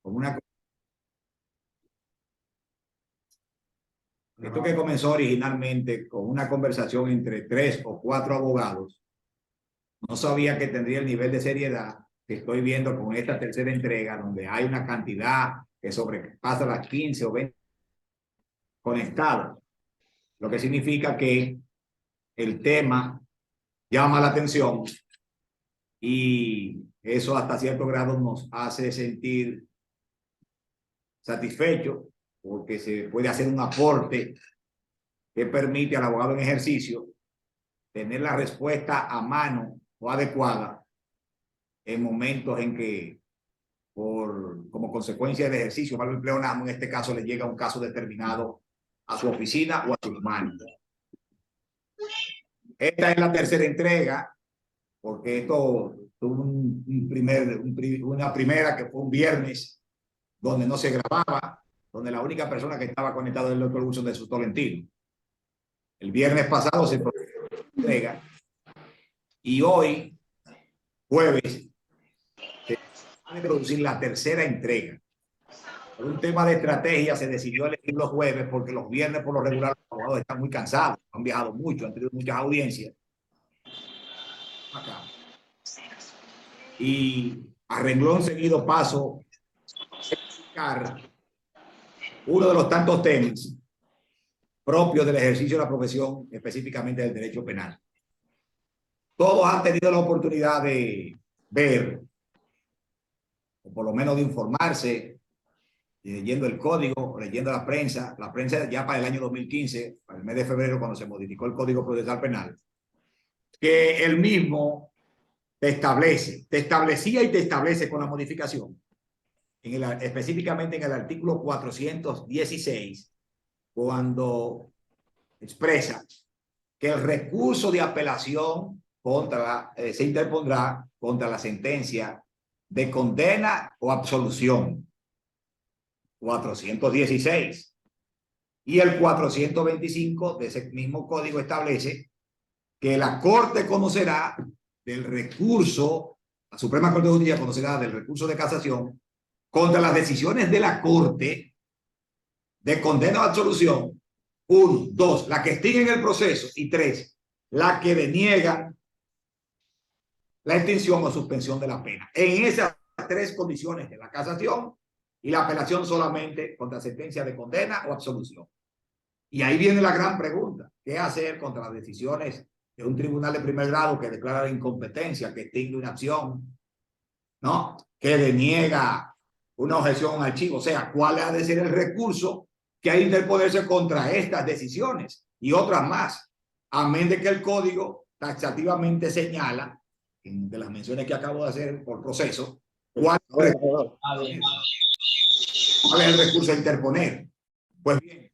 con una... Esto que comenzó originalmente con una conversación entre 3 o 4 abogados, no sabía que tendría el nivel de seriedad que estoy viendo con esta tercera entrega, donde hay una cantidad que sobrepasa las 15 o 20 conectadas, lo que significa que el tema llama la atención y eso hasta cierto grado nos hace sentir satisfechos porque se puede hacer un aporte que permite al abogado en ejercicio tener la respuesta a mano o adecuada en momentos en que, como consecuencia del ejercicio, valga el pleonasmo, en este caso le llega un caso determinado a su oficina o a sus manos. Esta es la tercera entrega, porque esto tuvo una primera que fue un viernes, donde no se grababa, donde la única persona que estaba conectada era el doctor Wilson de Sus Tolentino. El viernes pasado se produjo la entrega y hoy, jueves, se va a producir la tercera entrega. Por un tema de estrategia se decidió elegir los jueves porque los viernes por lo regular los abogados están muy cansados, han viajado mucho, han tenido muchas audiencias. Acá. Y a renglón seguido paso a uno de los tantos temas propios del ejercicio de la profesión, específicamente del derecho penal. Todos han tenido la oportunidad de ver, o por lo menos de informarse, leyendo el código, leyendo la prensa ya para el año 2015, para el mes de febrero, cuando se modificó el Código Procesal Penal, que el mismo te establecía y te establece con la modificación, específicamente en el artículo 416, cuando expresa que el recurso de apelación se interpondrá contra la sentencia de condena o absolución. 416. Y el 425 de ese mismo código establece que la Corte conocerá del recurso, la Suprema Corte de Justicia conocerá del recurso de casación contra las decisiones de la Corte de condena o absolución. 1, 2, la que extinguen el proceso, y 3, la que deniegan la extinción o suspensión de la pena. En esas 3 condiciones de la casación y la apelación solamente contra sentencia de condena o absolución. Y ahí viene la gran pregunta: ¿qué hacer contra las decisiones de un tribunal de primer grado que declara la incompetencia, que extingue una acción, ¿no?, que deniega una objeción a un archivo? O sea, ¿cuál ha de ser el recurso que hay que interponerse contra estas decisiones y otras más? Amén de que el código taxativamente señala, de las menciones que acabo de hacer por proceso, cuál es el recurso a interponer. Pues bien,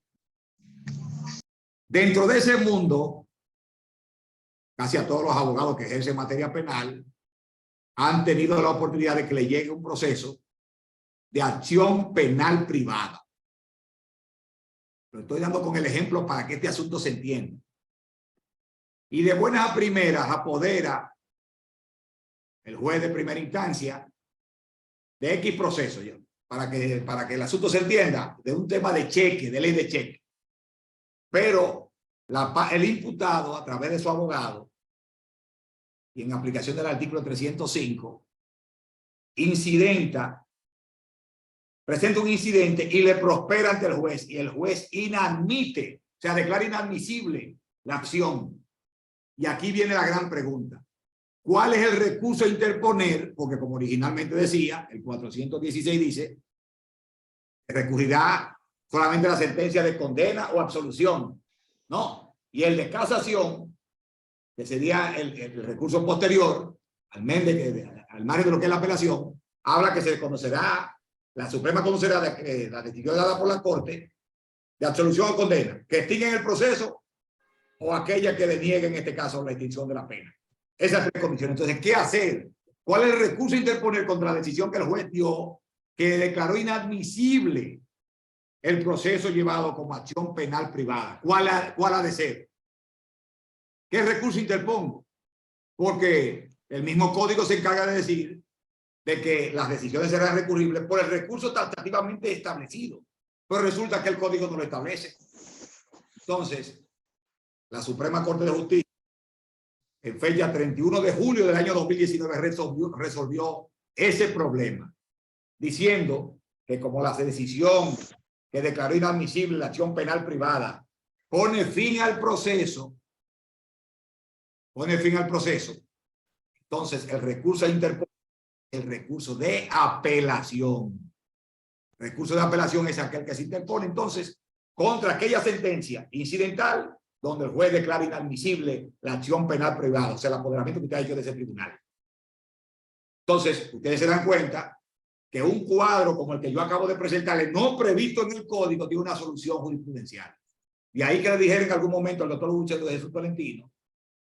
dentro de ese mundo, casi a todos los abogados que ejercen materia penal han tenido la oportunidad de que le llegue un proceso de acción penal privada. Lo estoy dando con el ejemplo para que este asunto se entienda. Y de buenas a primeras apodera el juez de primera instancia de X proceso, ya, para que el asunto se entienda, de un tema de cheque, de ley de cheque. Pero el imputado, a través de su abogado, y en aplicación del artículo 305, presenta un incidente y le prospera ante el juez, y el juez inadmite, o sea, declara inadmisible la acción. Y aquí viene la gran pregunta: ¿cuál es el recurso a interponer? Porque, como originalmente decía, el 416 dice que recurrirá solamente a la sentencia de condena o absolución. No. Y el de casación, que sería el recurso posterior, al margen de lo que es la apelación, habla que se conocerá, la Suprema conocerá la decisión dada por la Corte de absolución o condena, que extinguen el proceso, o aquella que deniegue en este caso la extinción de la pena. Esas 3 condiciones. Entonces, ¿qué hacer? ¿Cuál es el recurso a interponer contra la decisión que el juez dio, que declaró inadmisible el proceso llevado como acción penal privada? ¿Cuál ha de ser? ¿Qué recurso interpongo? Porque el mismo código se encarga de decir de que las decisiones serán recurribles por el recurso taxativamente establecido. Pero resulta que el código no lo establece. Entonces, la Suprema Corte de Justicia, en fecha 31 de julio del año 2019, resolvió ese problema, diciendo que como la decisión que declaró inadmisible la acción penal privada pone fin al proceso, entonces el recurso interpone el recurso de apelación. El recurso de apelación es aquel que se interpone entonces contra aquella sentencia incidental donde el juez declara inadmisible la acción penal privada, o sea, el apoderamiento que usted ha hecho de ese tribunal. Entonces, ustedes se dan cuenta que un cuadro como el que yo acabo de presentarle, no previsto en el código, tiene una solución jurisprudencial. Y ahí que le dijeron en algún momento al doctor Lucho de Jesús Tolentino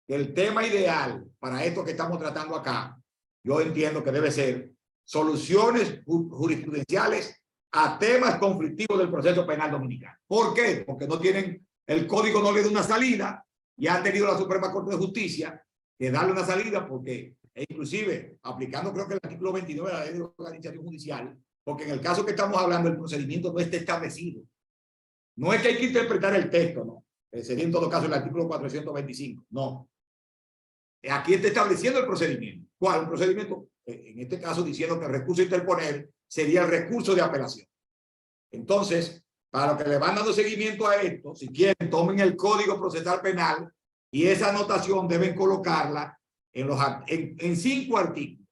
que el tema ideal para esto que estamos tratando acá, yo entiendo que debe ser soluciones jurisprudenciales a temas conflictivos del proceso penal dominicano. ¿Por qué? Porque no tienen, el código no le da una salida y han tenido la Suprema Corte de Justicia que darle una salida porque, inclusive, aplicando creo que el artículo 29 de la Ley de Organización Judicial, porque en el caso que estamos hablando el procedimiento no está establecido. No es que hay que interpretar el texto, no. Sería en todo caso el artículo 425, no. Aquí está estableciendo el procedimiento. ¿Cuál? Un procedimiento, en este caso diciendo que el recurso a interponer sería el recurso de apelación. Entonces, para los que le van dando seguimiento a esto, si quieren, tomen el Código Procesal Penal y esa anotación deben colocarla en 5 artículos.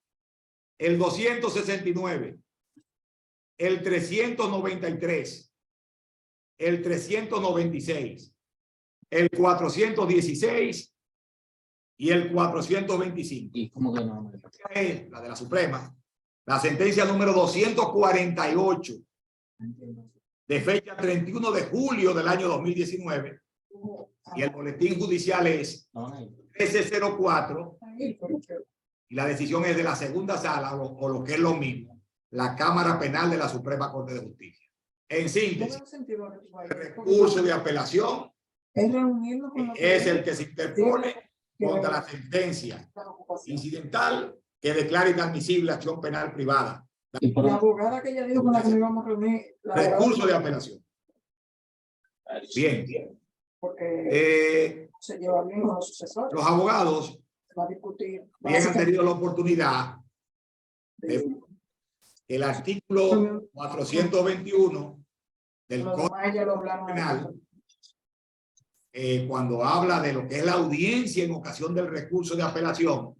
El 269, el 393, el 396, el 416 y el 425. ¿Y cómo que no? Es la de la Suprema, la sentencia número 248 de fecha 31 de julio del año 2019 y el boletín judicial es 1304 y la decisión es de la segunda sala o lo que es lo mismo, la Cámara Penal de la Suprema Corte de Justicia. En síntesis, el recurso de apelación es el que se interpone contra la sentencia incidental que declara inadmisible acción penal privada. La abogada que ella dijo con la que nos íbamos a reunir. Recurso de apelación. Bien. Porque se lleva bien con los sucesores. Los abogados va a discutir. bien han tenido la oportunidad de el artículo 421 del Código Penal, cuando habla de lo que es la audiencia en ocasión del recurso de apelación,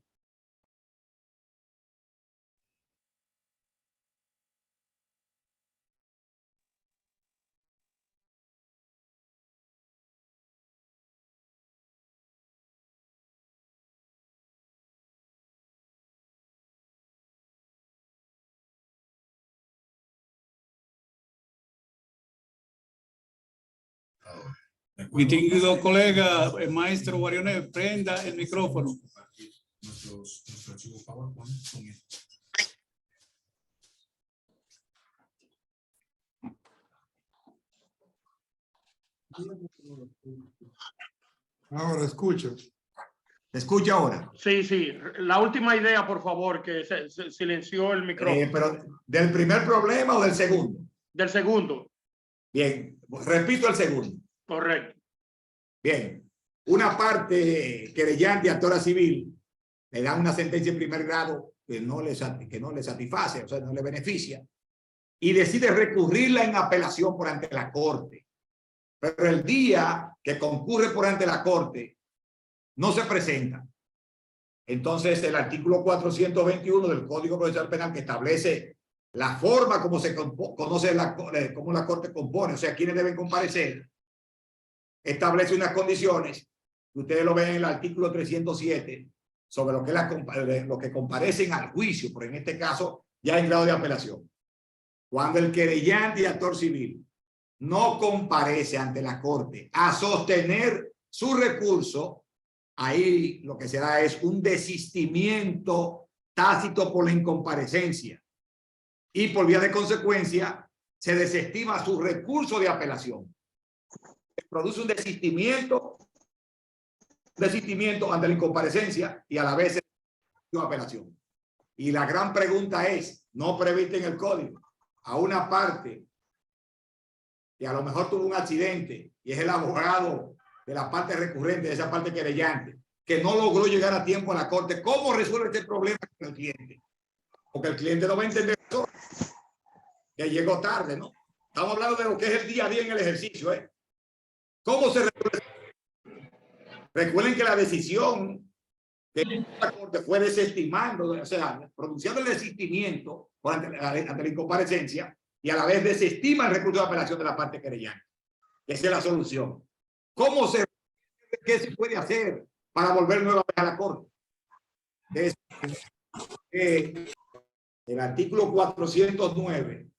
Mi distinguido colega, el maestro Guariones, prenda el micrófono. Nuestros archivos PowerPoint son estos. Ahora escucho. ¿se escucha ahora? Sí, sí. La última idea, por favor, que se silenció el micrófono. Pero ¿del primer problema o del segundo? Del segundo. Bien, repito el segundo. Correcto. Bien, una parte querellante actora civil le da una sentencia en primer grado que no le satisface, o sea, no le beneficia, y decide recurrirla en apelación por ante la corte. Pero el día que concurre por ante la corte, no se presenta. Entonces, el artículo 421 del Código Procesal Penal, que establece la forma como se conoce cómo la corte compone, o sea, quiénes deben comparecer, establece unas condiciones, que ustedes lo ven en el artículo 307, sobre lo que, lo que comparecen al juicio, pero en este caso ya en grado de apelación. Cuando el querellante y actor civil no comparece ante la corte a sostener su recurso, ahí lo que se da es un desistimiento tácito por la incomparecencia y por vía de consecuencia se desestima su recurso de apelación. Se produce un desistimiento ante la incomparecencia y a la vez una apelación. Y la gran pregunta es, no previste en el código a una parte que a lo mejor tuvo un accidente y es el abogado de la parte recurrente, de esa parte querellante, que no logró llegar a tiempo a la corte. ¿Cómo resuelve este problema con el cliente? Porque el cliente no va a entender eso, que llegó tarde, ¿no? Estamos hablando de lo que es el día a día en el ejercicio, ¿eh? ¿Cómo se resuelve? Recuerden que la decisión de la corte fue desestimando, o sea, pronunciando el desistimiento ante la incomparecencia y a la vez desestima el recurso de apelación de la parte querellante. Esa es la solución. ¿Cómo se, qué se puede hacer para volver nuevamente a la corte? El artículo 409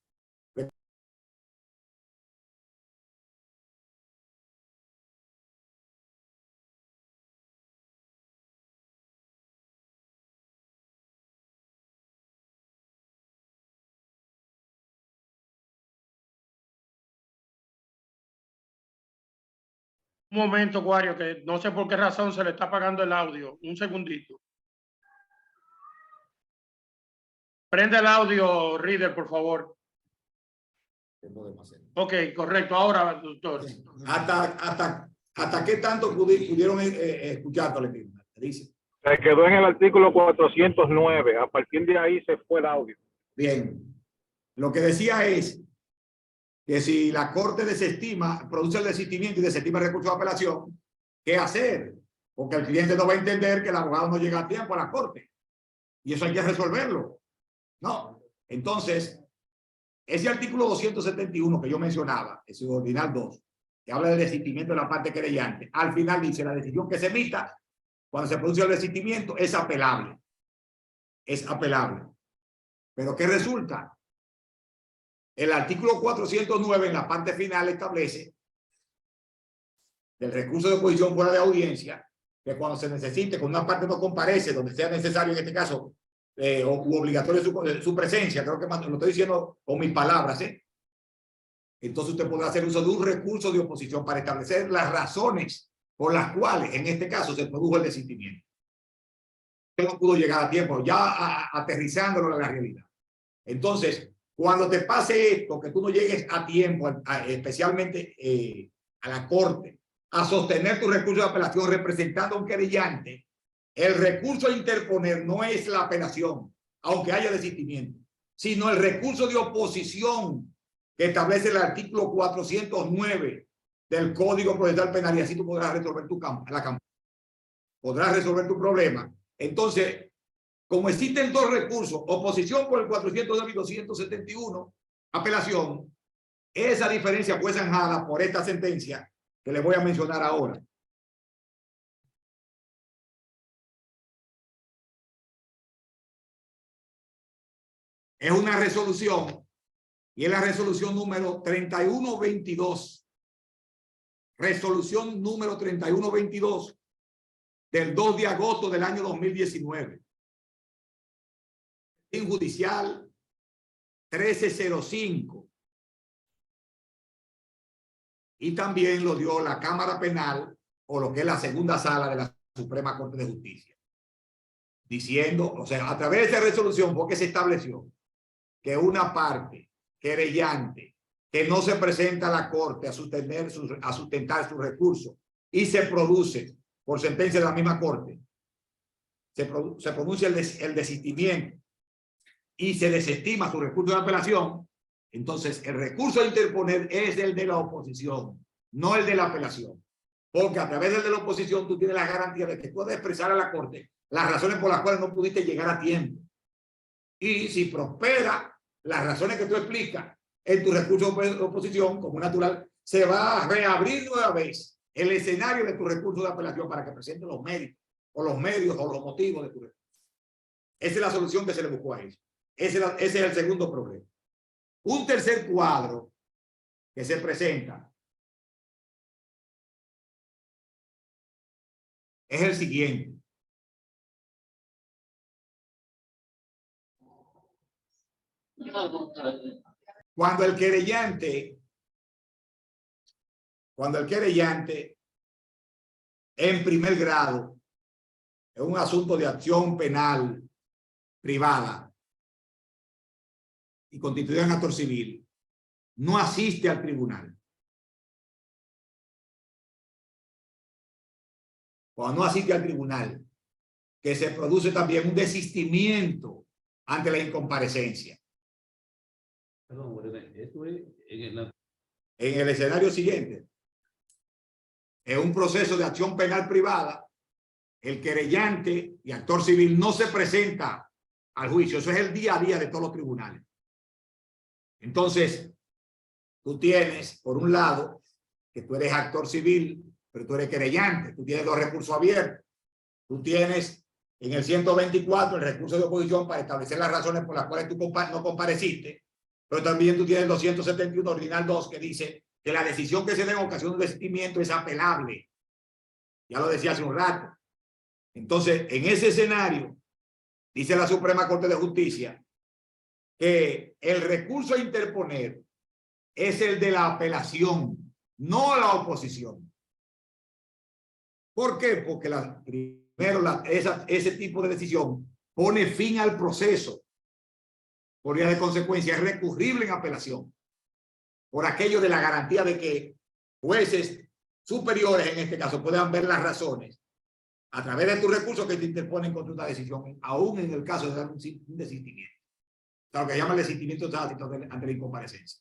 Un momento, Wario, que no sé por qué razón se le está apagando el audio. Un segundito. Prende el audio, Reader, por favor. Ok, correcto. Ahora, doctor. ¿Hasta qué tanto pudieron escuchar, Tolentino? Dice. Se quedó en el artículo 409. A partir de ahí se fue el audio. Bien. Lo que decía es que si la corte desestima, produce el desistimiento y desestima el recurso de apelación, ¿qué hacer? Porque el cliente no va a entender que el abogado no llega a tiempo a la corte. Y eso hay que resolverlo. No. Entonces, ese artículo 271 que yo mencionaba, el subordinal 2, que habla del desistimiento de la parte querellante, al final dice la decisión que se emita cuando se produce el desistimiento es apelable. Es apelable. ¿Pero qué resulta? El artículo 409 en la parte final establece del recurso de oposición fuera de audiencia que cuando se necesite, cuando una parte no comparece, donde sea necesario en este caso u obligatorio su presencia, creo que lo estoy diciendo con mis palabras, entonces usted podrá hacer uso de un recurso de oposición para establecer las razones por las cuales en este caso se produjo el desistimiento. No pudo llegar a tiempo, ya aterrizándolo en la realidad. Entonces, cuando te pase esto, que tú no llegues a tiempo, especialmente a la corte, a sostener tu recurso de apelación representando a un querellante, el recurso a interponer no es la apelación, aunque haya desistimiento, sino el recurso de oposición que establece el artículo 409 del Código Procesal Penal, y así tú podrás resolver podrás resolver tu problema. Entonces, como existen dos recursos, oposición por el 409 y 271, apelación, esa diferencia fue zanjada por esta sentencia que les voy a mencionar ahora. Es una resolución y es la resolución número 3122. Resolución número 3122 del 2 de agosto del año 2019. Judicial 1305. Y también lo dio la Cámara Penal o lo que es la segunda sala de la Suprema Corte de Justicia. Diciendo, o sea, a través de esa resolución fue que se estableció que una parte querellante que no se presenta a la Corte a sustentar su recurso y se produce por sentencia de la misma Corte, se pronuncia el desistimiento y se desestima su recurso de apelación, entonces el recurso a interponer es el de la oposición, no el de la apelación. Porque a través del de la oposición tú tienes la garantía de que puedes expresar a la Corte las razones por las cuales no pudiste llegar a tiempo. Y si prospera las razones que tú explicas en tu recurso de oposición, como natural, se va a reabrir nueva vez el escenario de tu recurso de apelación para que presente los méritos o los medios o los motivos de tu recurso. Esa es la solución que se le buscó a eso. Ese es el segundo problema. Un tercer cuadro que se presenta es el siguiente. Cuando el querellante en primer grado, en un asunto de acción penal privada y constituida en actor civil no asiste al tribunal, cuando no asiste al tribunal, que se produce también un desistimiento ante la incomparecencia. Perdón, esto es En el escenario siguiente, en un proceso de acción penal privada, el querellante y actor civil no se presenta al juicio. Eso es el día a día de todos los tribunales. Entonces, tú tienes, por un lado, que tú eres actor civil, pero tú eres querellante. Tú tienes dos recursos abiertos. Tú tienes en el 124 el recurso de oposición para establecer las razones por las cuales tú no compareciste. Pero también tú tienes el 271 ordinal 2 que dice que la decisión que se dé en ocasión de un desistimiento es apelable. Ya lo decía hace un rato. Entonces, en ese escenario, dice la Suprema Corte de Justicia que el recurso a interponer es el de la apelación, no la oposición. ¿Por qué? Porque ese tipo de decisión pone fin al proceso. Por vía de consecuencia, es recurrible en apelación. Por aquello de la garantía de que jueces superiores, en este caso, puedan ver las razones a través de tus recursos que te interponen contra una decisión, aún en el caso de dar un desistimiento. O sea, lo que llama el desistimiento tácito ante la incomparecencia.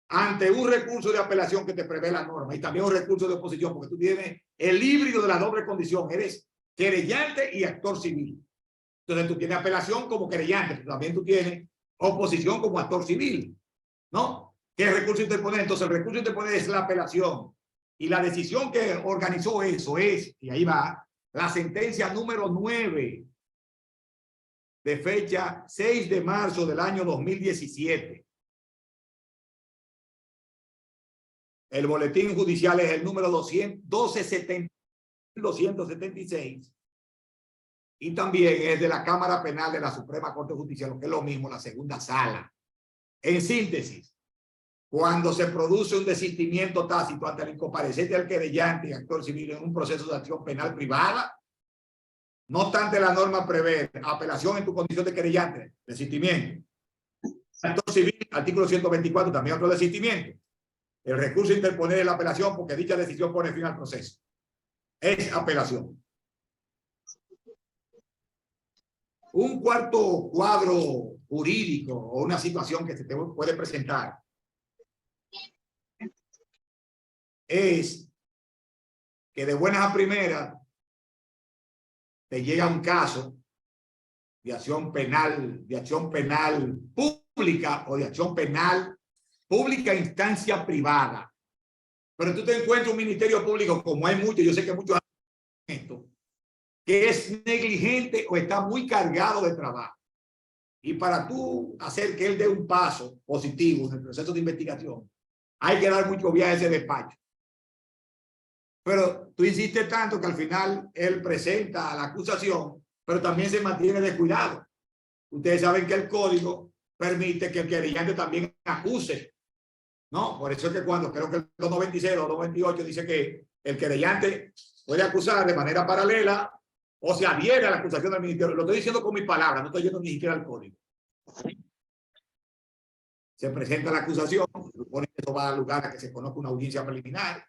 Ante un recurso de apelación que te prevé la norma y también un recurso de oposición, porque tú tienes el híbrido de la doble condición, eres querellante y actor civil. Entonces tú tienes apelación como querellante, pero también tú tienes oposición como actor civil, ¿no? ¿Qué es recurso interponer? Entonces el recurso interponer es la apelación y la decisión que organizó eso es, y ahí va, la sentencia número 9 de fecha 6 de marzo del año 2017. El boletín judicial es el número 276 y también es de la Cámara Penal de la Suprema Corte de Justicia, lo que es lo mismo, la segunda sala. En síntesis, cuando se produce un desistimiento tácito ante el incompareciente del querellante y actor civil en un proceso de acción penal privada, no obstante la norma prevé apelación en tu condición de querellante, desistimiento. Actor civil, artículo 124, también otro desistimiento. El recurso a interponer es la apelación porque dicha decisión pone fin al proceso. Es apelación. Un cuarto cuadro jurídico o una situación que se te puede presentar es que de buenas a primeras te llega un caso de acción penal pública o de acción penal pública a instancia privada. Pero tú te encuentras un ministerio público, como hay muchos, yo sé que muchos hacen esto, que es negligente o está muy cargado de trabajo. Y para tú hacer que él dé un paso positivo en el proceso de investigación, hay que dar mucho viaje a ese despacho. Pero tú insistes tanto que al final él presenta la acusación, pero también se mantiene descuidado. Ustedes saben que el código permite que el querellante también acuse, ¿no? Por eso es que cuando creo que el 296 o 228 dice que el querellante puede acusar de manera paralela o se adhiere a la acusación del ministerio. Lo estoy diciendo con mis palabras, no estoy yendo ni siquiera al código. Se presenta la acusación, supone que eso va a dar lugar a que se conozca una audiencia preliminar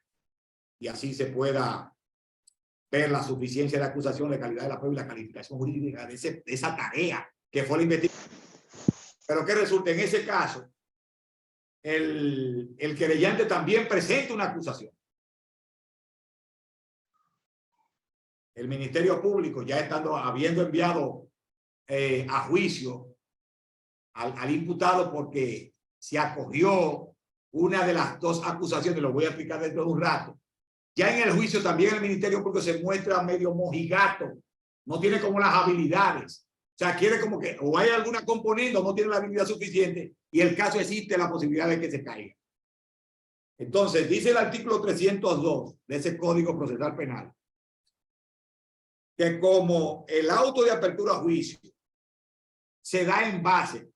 y así se pueda ver la suficiencia de la acusación, la calidad de la prueba y la calificación jurídica de esa tarea que fue la investigación. Pero que resulta en ese caso, el querellante también presenta una acusación. El Ministerio Público, ya habiendo enviado a juicio al imputado porque se acogió una de las dos acusaciones, lo voy a explicar dentro de un rato. Ya en el juicio también el Ministerio Público se muestra medio mojigato, no tiene como las habilidades. O sea, quiere como que o hay alguna componente o no tiene la habilidad suficiente y el caso existe la posibilidad de que se caiga. Entonces, dice el artículo 302 de ese Código Procesal Penal que como el auto de apertura a juicio se da en base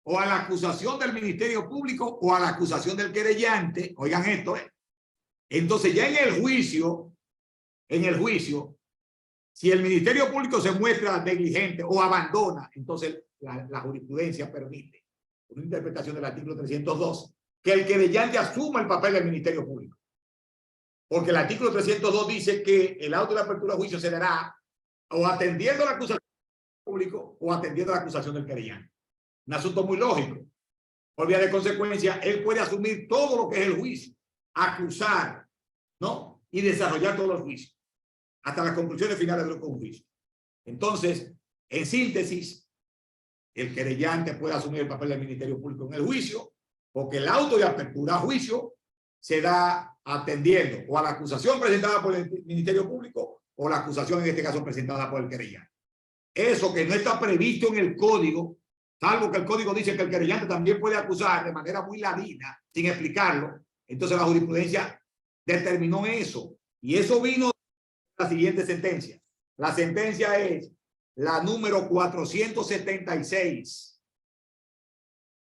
o a la acusación del Ministerio Público o a la acusación del querellante, oigan esto, entonces ya en el juicio, si el Ministerio Público se muestra negligente o abandona, entonces la jurisprudencia permite, una interpretación del artículo 302, que el querellante asuma el papel del Ministerio Público. Porque el artículo 302 dice que el auto de apertura a juicio se dará o atendiendo la acusación del público o atendiendo la acusación del querellante. Un asunto muy lógico. Por vía de consecuencia, él puede asumir todo lo que es el juicio, acusar, ¿no? Y desarrollar todos los juicios, hasta las conclusiones finales de los juicios. Entonces, en síntesis, el querellante puede asumir el papel del Ministerio Público en el juicio, porque el auto de apertura a juicio se da atendiendo o a la acusación presentada por el Ministerio Público o la acusación, en este caso, presentada por el querellante. Eso que no está previsto en el código, salvo que el código dice que el querellante también puede acusar de manera muy ladina, sin explicarlo. Entonces la jurisprudencia determinó eso. Y eso vino de la siguiente sentencia. La sentencia es la número 476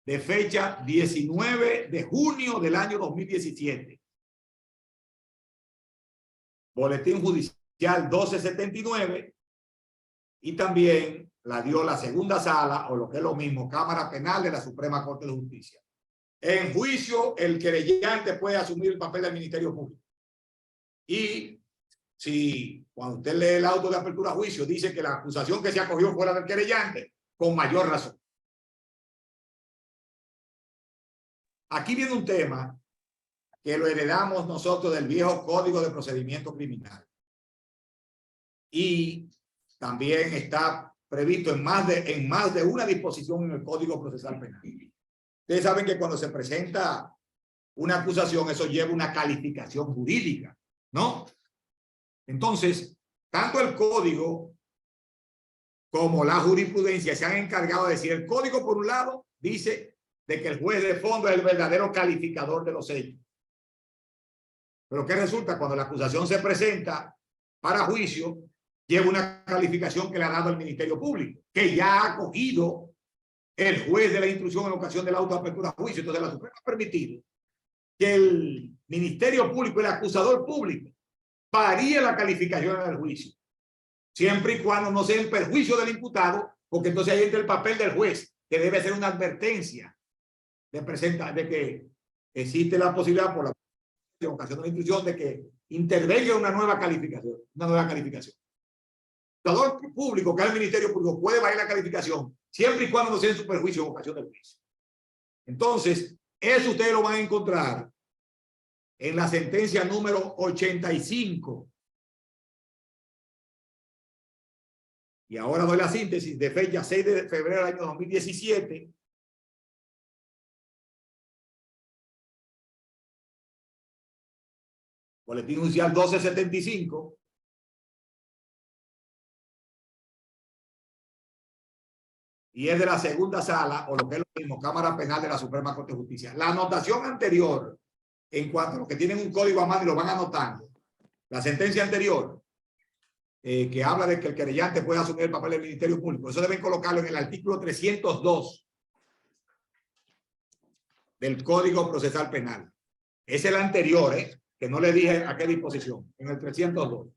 de fecha 19 de junio del año 2017. Boletín Judicial 1279 y también la dio la segunda sala, o lo que es lo mismo, Cámara Penal de la Suprema Corte de Justicia. En juicio, el querellante puede asumir el papel del Ministerio Público. Y si cuando usted lee el auto de apertura a juicio dice que la acusación que se acogió fuera del querellante, con mayor razón. Aquí viene un tema que lo heredamos nosotros del viejo Código de Procedimiento Criminal. Y también está previsto en más de una disposición en el Código Procesal Penal. Ustedes saben que cuando se presenta una acusación, eso lleva una calificación jurídica, ¿no? Entonces, tanto el Código como la jurisprudencia se han encargado de decir, el Código por un lado dice de que el juez de fondo es el verdadero calificador de los hechos. Pero ¿qué resulta? Cuando la acusación se presenta para juicio, lleva una calificación que le ha dado el Ministerio Público, que ya ha acogido el juez de la instrucción en ocasión de la autoapertura a juicio. Entonces la Suprema ha permitido que el Ministerio Público, el acusador público, varíe la calificación en el juicio, siempre y cuando no sea en perjuicio del imputado, porque entonces ahí entra el papel del juez, que debe ser una advertencia de que existe la posibilidad por la ocasión de la instrucción de que intervenga una nueva calificación, El acusador público, que es el Ministerio Público, puede variar la calificación siempre y cuando no sea en su perjuicio en ocasión del juicio. Entonces, eso ustedes lo van a encontrar en la sentencia número 85. Y ahora doy la síntesis de fecha 6 de febrero del año 2017. Boletín Judicial 1275. Y es de la segunda sala, o lo que es lo mismo, Cámara Penal de la Suprema Corte de Justicia. La anotación anterior, en cuanto a los que tienen un código a mano y lo van anotando, la sentencia anterior, que habla de que el querellante puede asumir el papel del Ministerio Público, eso deben colocarlo en el artículo 302 del Código Procesal Penal. Es el anterior, que no le dije a qué disposición, en el 302.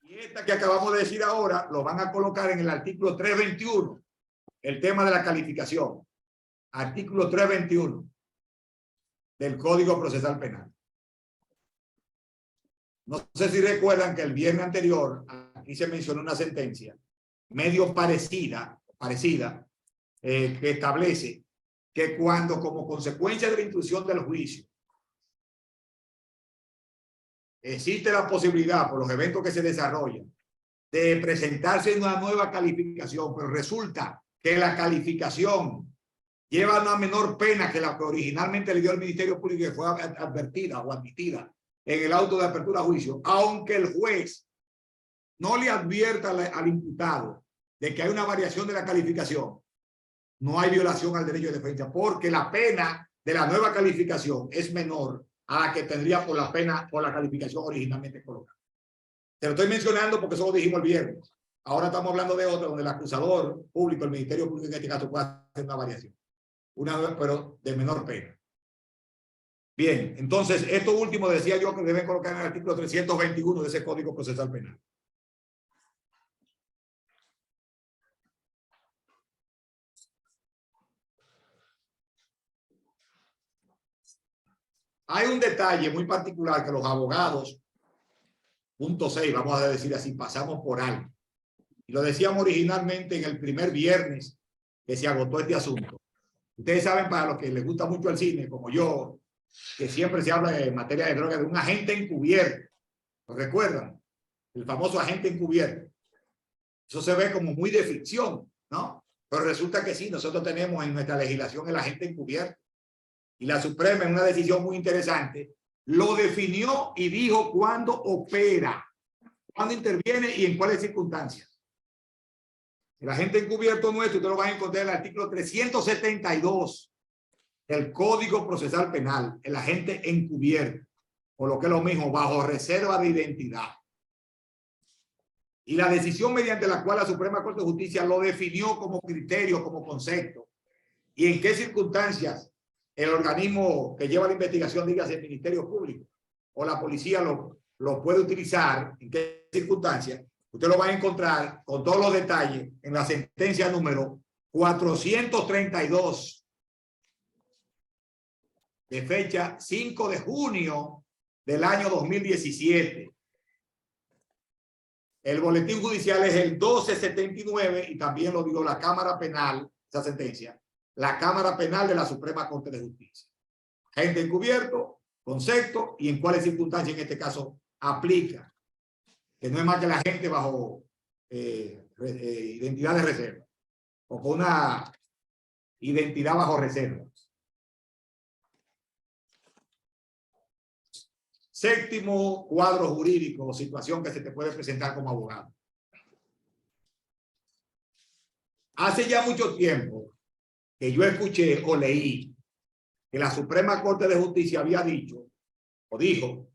Y esta que acabamos de decir ahora, lo van a colocar en el artículo 321, el tema de la calificación. Artículo 321 del Código Procesal Penal. No sé si recuerdan que el viernes anterior, aquí se mencionó una sentencia medio parecida, que establece que cuando, como consecuencia de la intrusión del juicio, existe la posibilidad, por los eventos que se desarrollan, de presentarse una nueva calificación, pero resulta que la calificación lleva una menor pena que la que originalmente le dio el Ministerio Público, que fue advertida o admitida en el auto de apertura a juicio, aunque el juez no le advierta al imputado de que hay una variación de la calificación, no hay violación al derecho de defensa, porque la pena de la nueva calificación es menor a la que tendría por la pena por la calificación originalmente colocada. Te lo estoy mencionando porque eso lo dijimos el viernes. Ahora estamos hablando de otra donde el acusador público, el Ministerio Público en este caso, puede hacer una variación, pero de menor pena. Bien, entonces, esto último decía yo que deben colocar en el artículo 321 de ese Código Procesal Penal. Hay un detalle muy particular que los abogados, punto 6, vamos a decir así, pasamos por alto. Y lo decíamos originalmente en el primer viernes que se agotó este asunto. Ustedes saben, para los que les gusta mucho el cine, como yo, que siempre se habla en materia de droga de un agente encubierto. ¿Lo recuerdan? El famoso agente encubierto. Eso se ve como muy de ficción, ¿no? Pero resulta que sí, nosotros tenemos en nuestra legislación el agente encubierto. Y la Suprema, en una decisión muy interesante, lo definió y dijo cuándo opera, cuándo interviene y en cuáles circunstancias. El agente encubierto nuestro, usted lo va a encontrar en el artículo 372 del Código Procesal Penal, el agente encubierto, o lo que es lo mismo, bajo reserva de identidad. Y la decisión mediante la cual la Suprema Corte de Justicia lo definió como criterio, como concepto, y en qué circunstancias el organismo que lleva la investigación, dígase el Ministerio Público o la policía, lo puede utilizar, en qué circunstancias, usted lo va a encontrar con todos los detalles en la sentencia número 432 de fecha 5 de junio del año 2017. El boletín judicial es el 1279 y también lo digo la Cámara Penal, esa sentencia, la Cámara Penal de la Suprema Corte de Justicia. Agente encubierto, concepto y en cuáles circunstancias en este caso aplica. Que no es más que la gente bajo identidad de reserva o con una identidad bajo reserva. Séptimo cuadro jurídico o situación que se te puede presentar como abogado. Hace ya mucho tiempo que yo escuché o leí que la Suprema Corte de Justicia había dicho o dijo: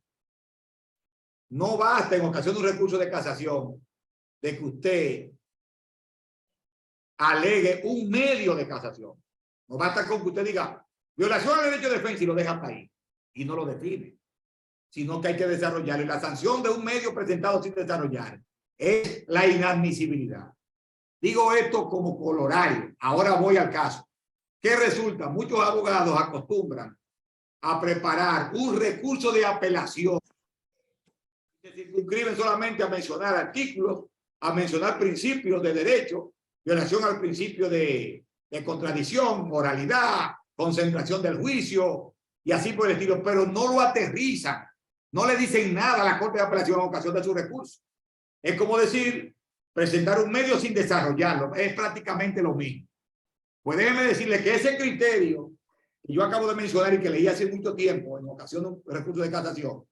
no basta en ocasión de un recurso de casación de que usted alegue un medio de casación. No basta con que usted diga violación al derecho de defensa y lo deja hasta ahí y no lo define, sino que hay que desarrollar. Y la sanción de un medio presentado sin desarrollar es la inadmisibilidad. Digo esto como colorario. Ahora voy al caso. ¿Qué resulta? Muchos abogados acostumbran a preparar un recurso de apelación. Se circunscriben solamente a mencionar artículos, a mencionar principios de derecho, violación al principio de contradicción, moralidad, concentración del juicio y así por el estilo, pero no lo aterrizan. No le dicen nada a la Corte de Apelación en ocasión de su recurso. Es como decir, presentar un medio sin desarrollarlo. Es prácticamente lo mismo. Pues déjeme decirle que ese criterio que yo acabo de mencionar y que leí hace mucho tiempo en ocasión de un recurso de casación,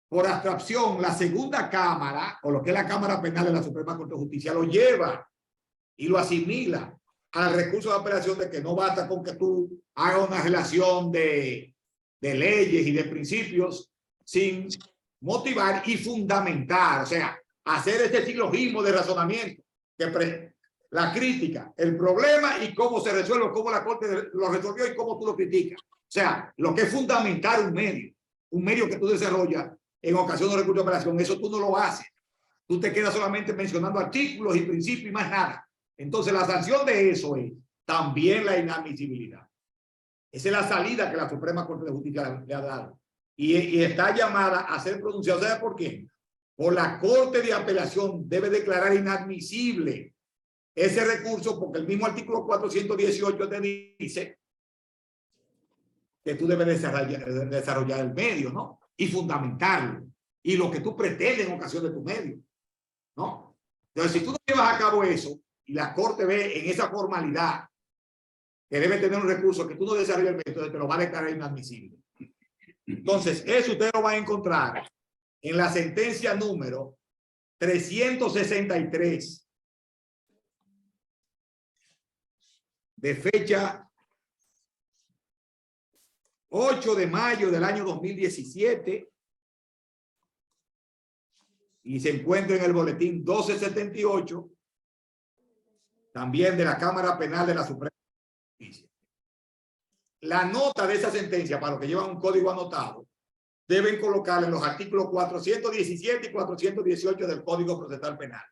por abstracción, la segunda cámara, o lo que es la Cámara Penal de la Suprema Corte de Justicia, lo lleva y lo asimila al recurso de apelación de que no basta con que tú hagas una relación de leyes y de principios sin motivar y fundamentar, o sea, hacer este silogismo de razonamiento, que la crítica, el problema y cómo se resuelve, cómo la Corte lo resolvió y cómo tú lo criticas. O sea, lo que es fundamentar un medio que tú desarrollas en ocasión de recurso de apelación, eso tú no lo haces. Tú te quedas solamente mencionando artículos y principios y más nada. Entonces la sanción de eso es también la inadmisibilidad. Esa es la salida que la Suprema Corte de Justicia le ha dado. Y está llamada a ser pronunciada. ¿Sabe por qué? Por la Corte de Apelación debe declarar inadmisible ese recurso porque el mismo artículo 418 te dice que tú debes desarrollar el medio, ¿no? Y fundamentarlo. Y lo que tú pretendes en ocasión de tu medio, ¿no? Entonces, si tú no llevas a cabo eso y la Corte ve en esa formalidad que debe tener un recurso que tú no desarrollas el medio, entonces te lo va a declarar inadmisible. Entonces, eso usted lo va a encontrar en la sentencia número 363 de fecha 8 de mayo del año 2017 y se encuentra en el boletín 1278 también de la Cámara Penal de la Suprema Justicia. la nota de esa sentencia, para los que llevan un código anotado, deben colocarla en los artículos 417 y 418 del Código Procesal Penal.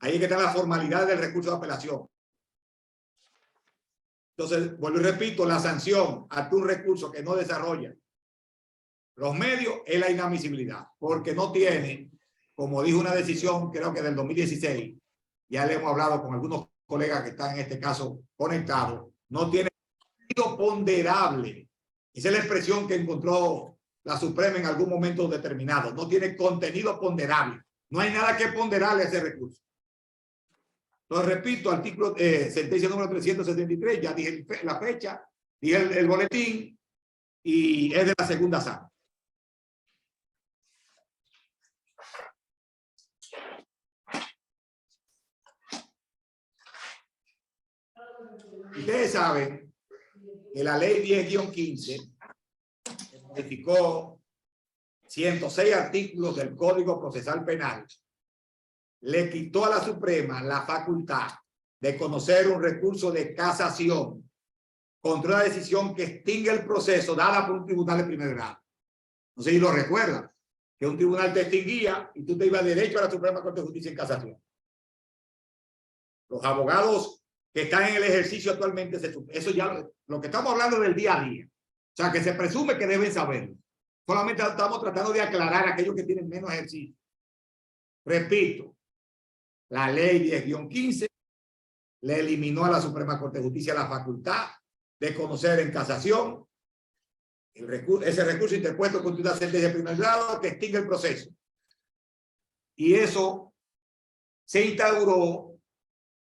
Ahí es que está la formalidad del recurso de apelación. Entonces, vuelvo y repito, la sanción ante un recurso que no desarrolla los medios es la inadmisibilidad, porque no tiene, como dijo una decisión, creo que del 2016, ya le hemos hablado con algunos colegas que están en este caso conectados, no tiene contenido ponderable. Esa es la expresión que encontró la Suprema en algún momento determinado. No tiene contenido ponderable. No hay nada que ponderarle a ese recurso. Entonces, repito, artículo, sentencia número 373, ya dije la fecha, dije el boletín y es de la segunda sala. Ustedes saben que la ley 10-15 modificó 106 artículos del Código Procesal Penal. Le quitó a la Suprema la facultad de conocer un recurso de casación contra una decisión que extingue el proceso dada por un tribunal de primer grado. No sé si lo recuerdan, que un tribunal te extinguía y tú te ibas derecho a la Suprema Corte de Justicia en casación. Los abogados que están en el ejercicio actualmente, eso ya lo que estamos hablando del día a día. O sea, que se presume que deben saberlo. Solamente estamos tratando de aclarar a aquellos que tienen menos ejercicio. Repito, la ley 10-15 le eliminó a la Suprema Corte de Justicia la facultad de conocer en casación ese recurso interpuesto contra una sentencia de primer grado que extingue el proceso. Y eso se instauró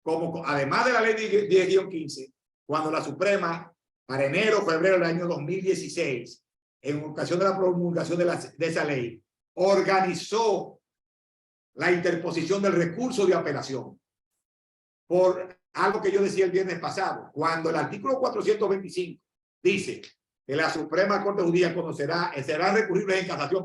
como, además de la ley 10-15, cuando la Suprema, para enero o febrero del año 2016, en ocasión de la promulgación de esa ley, organizó la interposición del recurso de apelación por algo que yo decía el viernes pasado, cuando el artículo 425 dice que la Suprema Corte de Justicia serán recurribles en casación,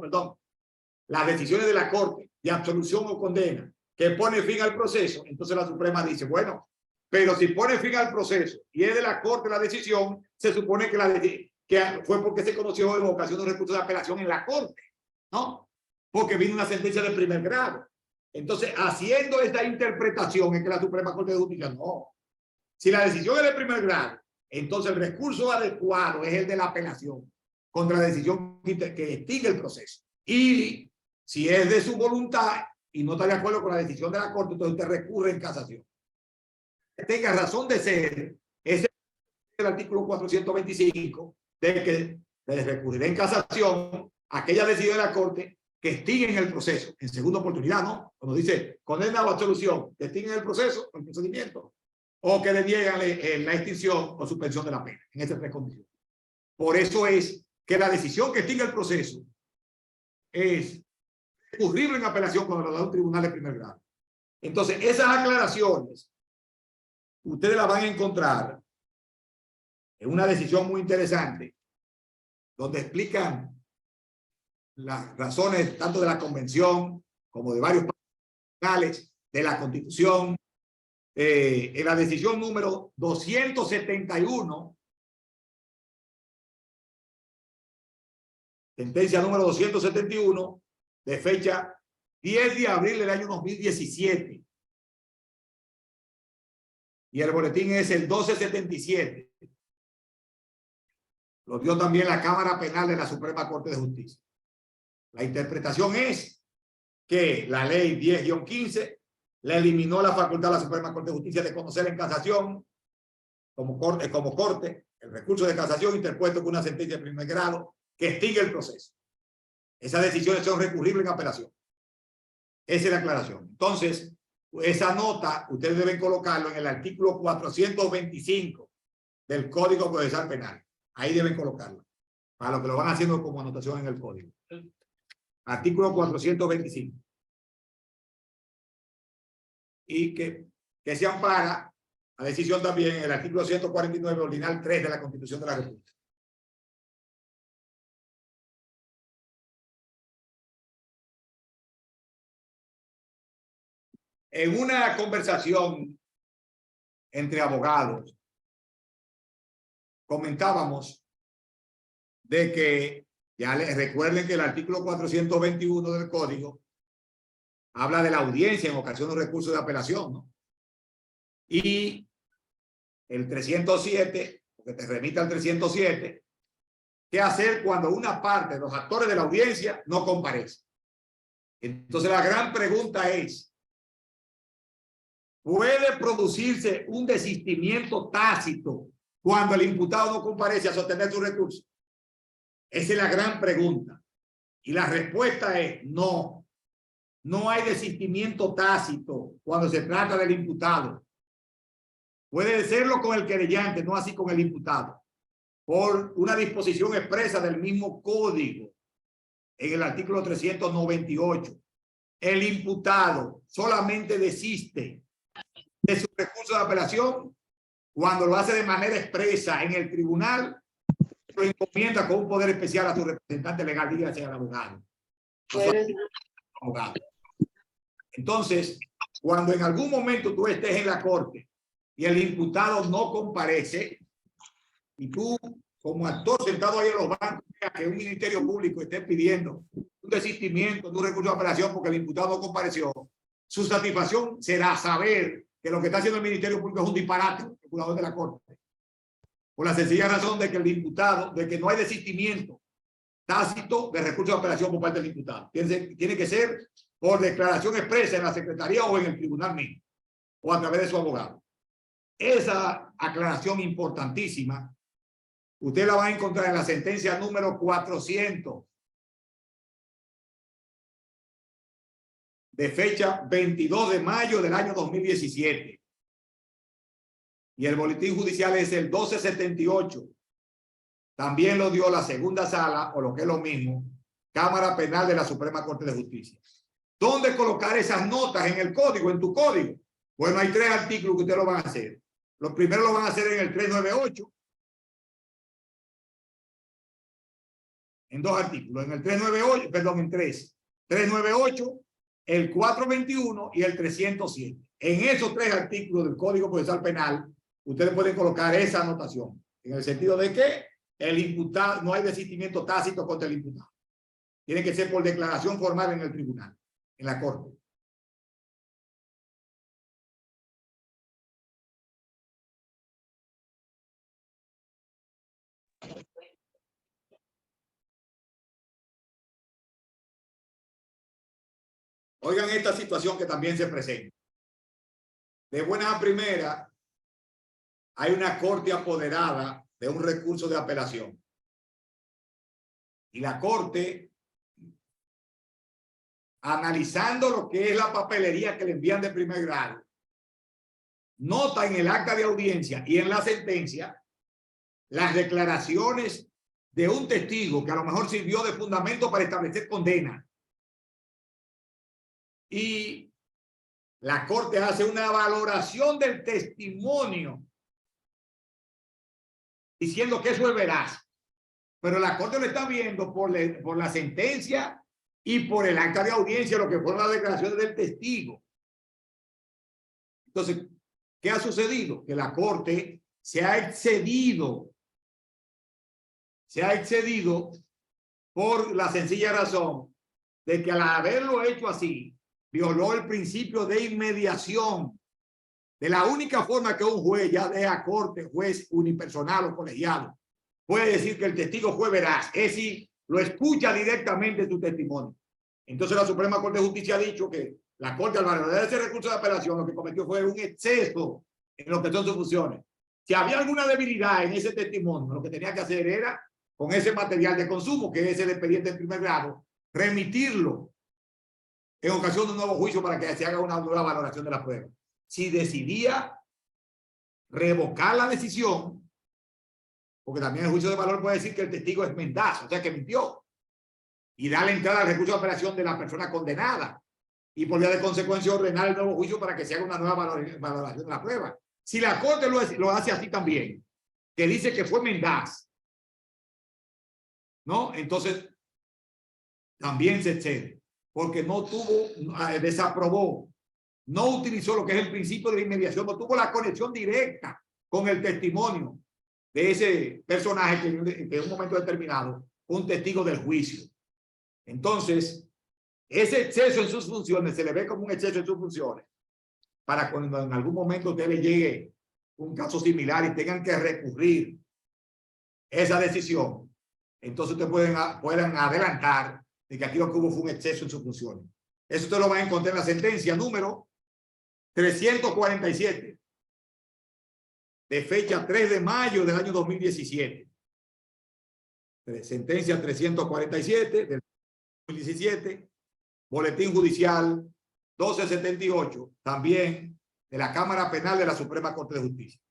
las decisiones de la Corte de absolución o condena que pone fin al proceso, entonces la Suprema dice, bueno, pero si pone fin al proceso y es de la Corte la decisión, se supone que fue porque se conoció en ocasión de un recurso de apelación en la Corte, ¿no? Porque vino una sentencia de primer grado. Entonces, haciendo esta interpretación es que la Suprema Corte de Justicia, no. Si la decisión es de primer grado, entonces el recurso adecuado es el de la apelación contra la decisión que extingue el proceso. Y si es de su voluntad y no está de acuerdo con la decisión de la Corte, entonces usted recurre en casación. Tenga razón de ser, ese es el artículo 425 de que se recurrirá en casación aquella decisión de la Corte que extinguen el proceso en segunda oportunidad, ¿no? Cuando dice condena o absolución, que extinguen el proceso, el procedimiento, o que deniegan la extinción o suspensión de la pena, en estas tres condiciones. Por eso es que la decisión que extingue el proceso es recurrible en apelación cuando lo da un tribunal de primer grado. Entonces, esas aclaraciones ustedes las van a encontrar en una decisión muy interesante donde explican las razones tanto de la convención como de varios países, de la Constitución, en la decisión número 271, sentencia número 271, de fecha 10 de abril del año 2017. Y el boletín es el 1277. Lo dio también la Cámara Penal de la Suprema Corte de Justicia. La interpretación es que la ley 10-15 le eliminó la facultad a la Suprema Corte de Justicia de conocer en casación como corte el recurso de casación interpuesto con una sentencia de primer grado que extingue el proceso. Esas decisiones son recurribles en apelación. Esa es la aclaración. Entonces, esa nota ustedes deben colocarlo en el artículo 425 del Código Procesal Penal. Ahí deben colocarlo. Para lo que lo van haciendo como anotación en el código. Artículo 425. Y que se ampara la decisión también en el artículo 149, ordinal 3 de la Constitución de la República. En una conversación entre abogados, comentábamos de que, ya les recuerden que el artículo 421 del Código habla de la audiencia en ocasión de recursos de apelación, ¿no? Y el 307, porque te remite al 307, ¿qué hacer cuando una parte de los actores de la audiencia no comparece? Entonces la gran pregunta es, ¿puede producirse un desistimiento tácito cuando el imputado no comparece a sostener su recurso? Esa es la gran pregunta. Y la respuesta es no. No hay desistimiento tácito cuando se trata del imputado. Puede serlo con el querellante, no así con el imputado. Por una disposición expresa del mismo código en el artículo 398. El imputado solamente desiste de su recurso de apelación cuando lo hace de manera expresa en el tribunal, lo encomienda con un poder especial a su representante legal, dígase al abogado. Entonces, cuando en algún momento tú estés en la corte y el imputado no comparece, y tú como actor sentado ahí en los bancos, que un ministerio público esté pidiendo un desistimiento de un recurso de apelación porque el imputado no compareció, su satisfacción será saber que lo que está haciendo el ministerio público es un disparate, el procurador de la corte, por la sencilla razón de que el imputado, de que no hay desistimiento tácito de recurso de apelación por parte del imputado. Tiene que ser por declaración expresa en la secretaría o en el tribunal mismo, o a través de su abogado. Esa aclaración importantísima, usted la va a encontrar en la sentencia número 400 de fecha 22 de mayo del año 2017. Y el boletín judicial es el 1278. También lo dio la segunda sala, o lo que es lo mismo, Cámara Penal de la Suprema Corte de Justicia. ¿Dónde colocar esas notas en el código, en tu código? Bueno, hay 3 artículos que ustedes lo van a hacer. Los primeros lo van a hacer en el 398. En 2 artículos, en el 398, perdón, en 3. 398, el 421 y el 307. En esos 3 artículos del Código Procesal Penal, ustedes pueden colocar esa anotación, en el sentido de que el imputado, no hay desistimiento tácito contra el imputado. Tiene que ser por declaración formal en el tribunal, en la corte. Oigan esta situación que también se presenta. De buena a primera, hay una corte apoderada de un recurso de apelación. Y la corte, analizando lo que es la papelería que le envían de primer grado, nota en el acta de audiencia y en la sentencia las declaraciones de un testigo que a lo mejor sirvió de fundamento para establecer condena. Y la corte hace una valoración del testimonio diciendo que eso es veraz, pero la corte lo está viendo por la sentencia y por el acta de audiencia, lo que fueron las declaraciones del testigo. Entonces, ¿qué ha sucedido? Que la corte se ha excedido por la sencilla razón de que al haberlo hecho así, violó el principio de inmediación. De la única forma que un juez, ya sea corte, juez unipersonal o colegiado, puede decir que el testigo fue veraz, es si lo escucha directamente su testimonio. Entonces la Suprema Corte de Justicia ha dicho que la Corte, al valorar ese recurso de apelación, lo que cometió fue un exceso en lo que son sus funciones. Si había alguna debilidad en ese testimonio, lo que tenía que hacer era, con ese material de consumo, que es el expediente en primer grado, remitirlo en ocasión de un nuevo juicio para que se haga una nueva valoración de la prueba. Si decidía revocar la decisión, porque también el juicio de valor puede decir que el testigo es mendaz, o sea que mintió, y darle entrada al recurso de apelación de la persona condenada, y por vía de consecuencia ordenar el nuevo juicio para que se haga una nueva valoración de la prueba. Si la Corte lo hace así también, que dice que fue mendaz, ¿no? Entonces, también se excede, porque no tuvo, desaprobó, no utilizó lo que es el principio de inmediación, no tuvo la conexión directa con el testimonio de ese personaje que en un momento determinado fue un testigo del juicio. Entonces, ese exceso en sus funciones se le ve como un exceso en sus funciones para cuando en algún momento usted le llegue un caso similar y tengan que recurrir esa decisión, entonces ustedes puedan adelantar de que aquí lo que hubo fue un exceso en sus funciones. Eso usted lo va a encontrar en la sentencia número 347 de fecha 3 de mayo del año 2017. Sentencia 347 del 2017, boletín judicial 1278, también de la Cámara Penal de la Suprema Corte de Justicia.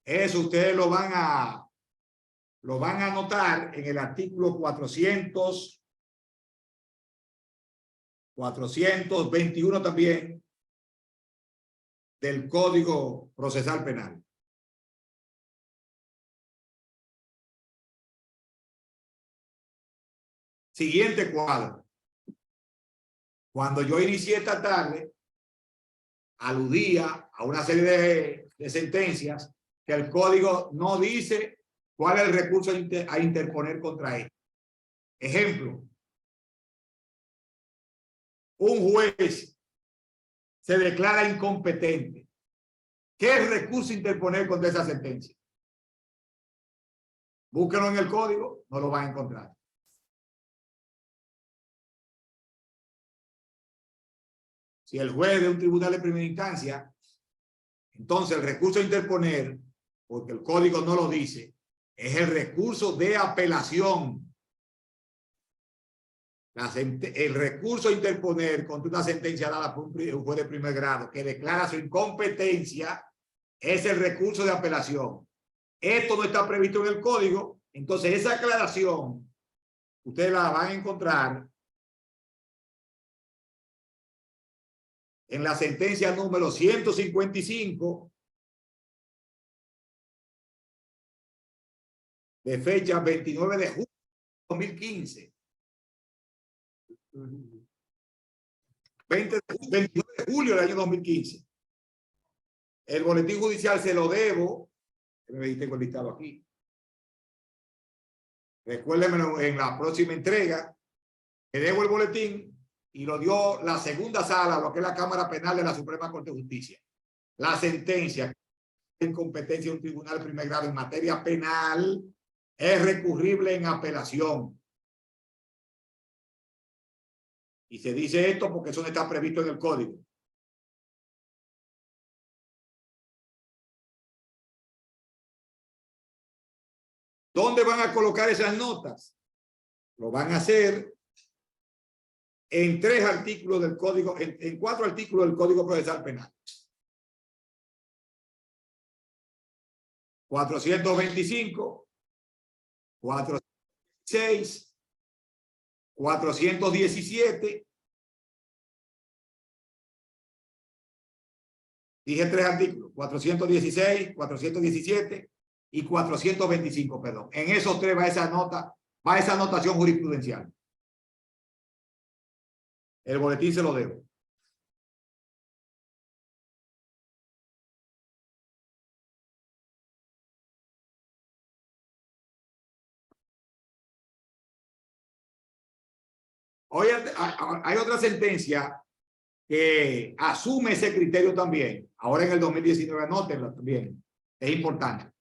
Eso ustedes lo van a anotar en el artículo 421 también del Código Procesal Penal. Siguiente cuadro. Cuando yo inicié esta tarde, aludía a una serie de sentencias que el código no dice cuál es el recurso a interponer contra él. Ejemplo, un juez se declara incompetente. ¿Qué recurso interponer contra esa sentencia? Búsquenlo en el código, no lo van a encontrar. Si el juez de un tribunal de primera instancia, entonces el recurso a interponer, porque el código no lo dice, es el recurso de apelación. El recurso a interponer contra una sentencia dada por un juez de primer grado que declara su incompetencia es el recurso de apelación. Esto no está previsto en el código, entonces esa aclaración ustedes la van a encontrar en la sentencia número 155 de fecha 29 de julio de 2015. 29 de julio del año 2015. El boletín judicial se lo debo. Me tengo el listado aquí. Recuérdenmelo en la próxima entrega. Le debo el boletín y lo dio la segunda sala, lo que es la Cámara Penal de la Suprema Corte de Justicia. La sentencia en competencia de un tribunal de primer grado en materia penal es recurrible en apelación. Y se dice esto porque eso no está previsto en el código. ¿Dónde van a colocar esas notas? Lo van a hacer en 3 artículos del código, en 4 artículos del Código Procesal Penal. 425, 406, 417. Dije 3 artículos, 416, 417 y 425, perdón. En esos 3 va esa nota, va esa anotación jurisprudencial. El boletín se lo debo. Hoy hay otra sentencia que asume ese criterio también. Ahora en el 2019, anótenlo también. Es importante.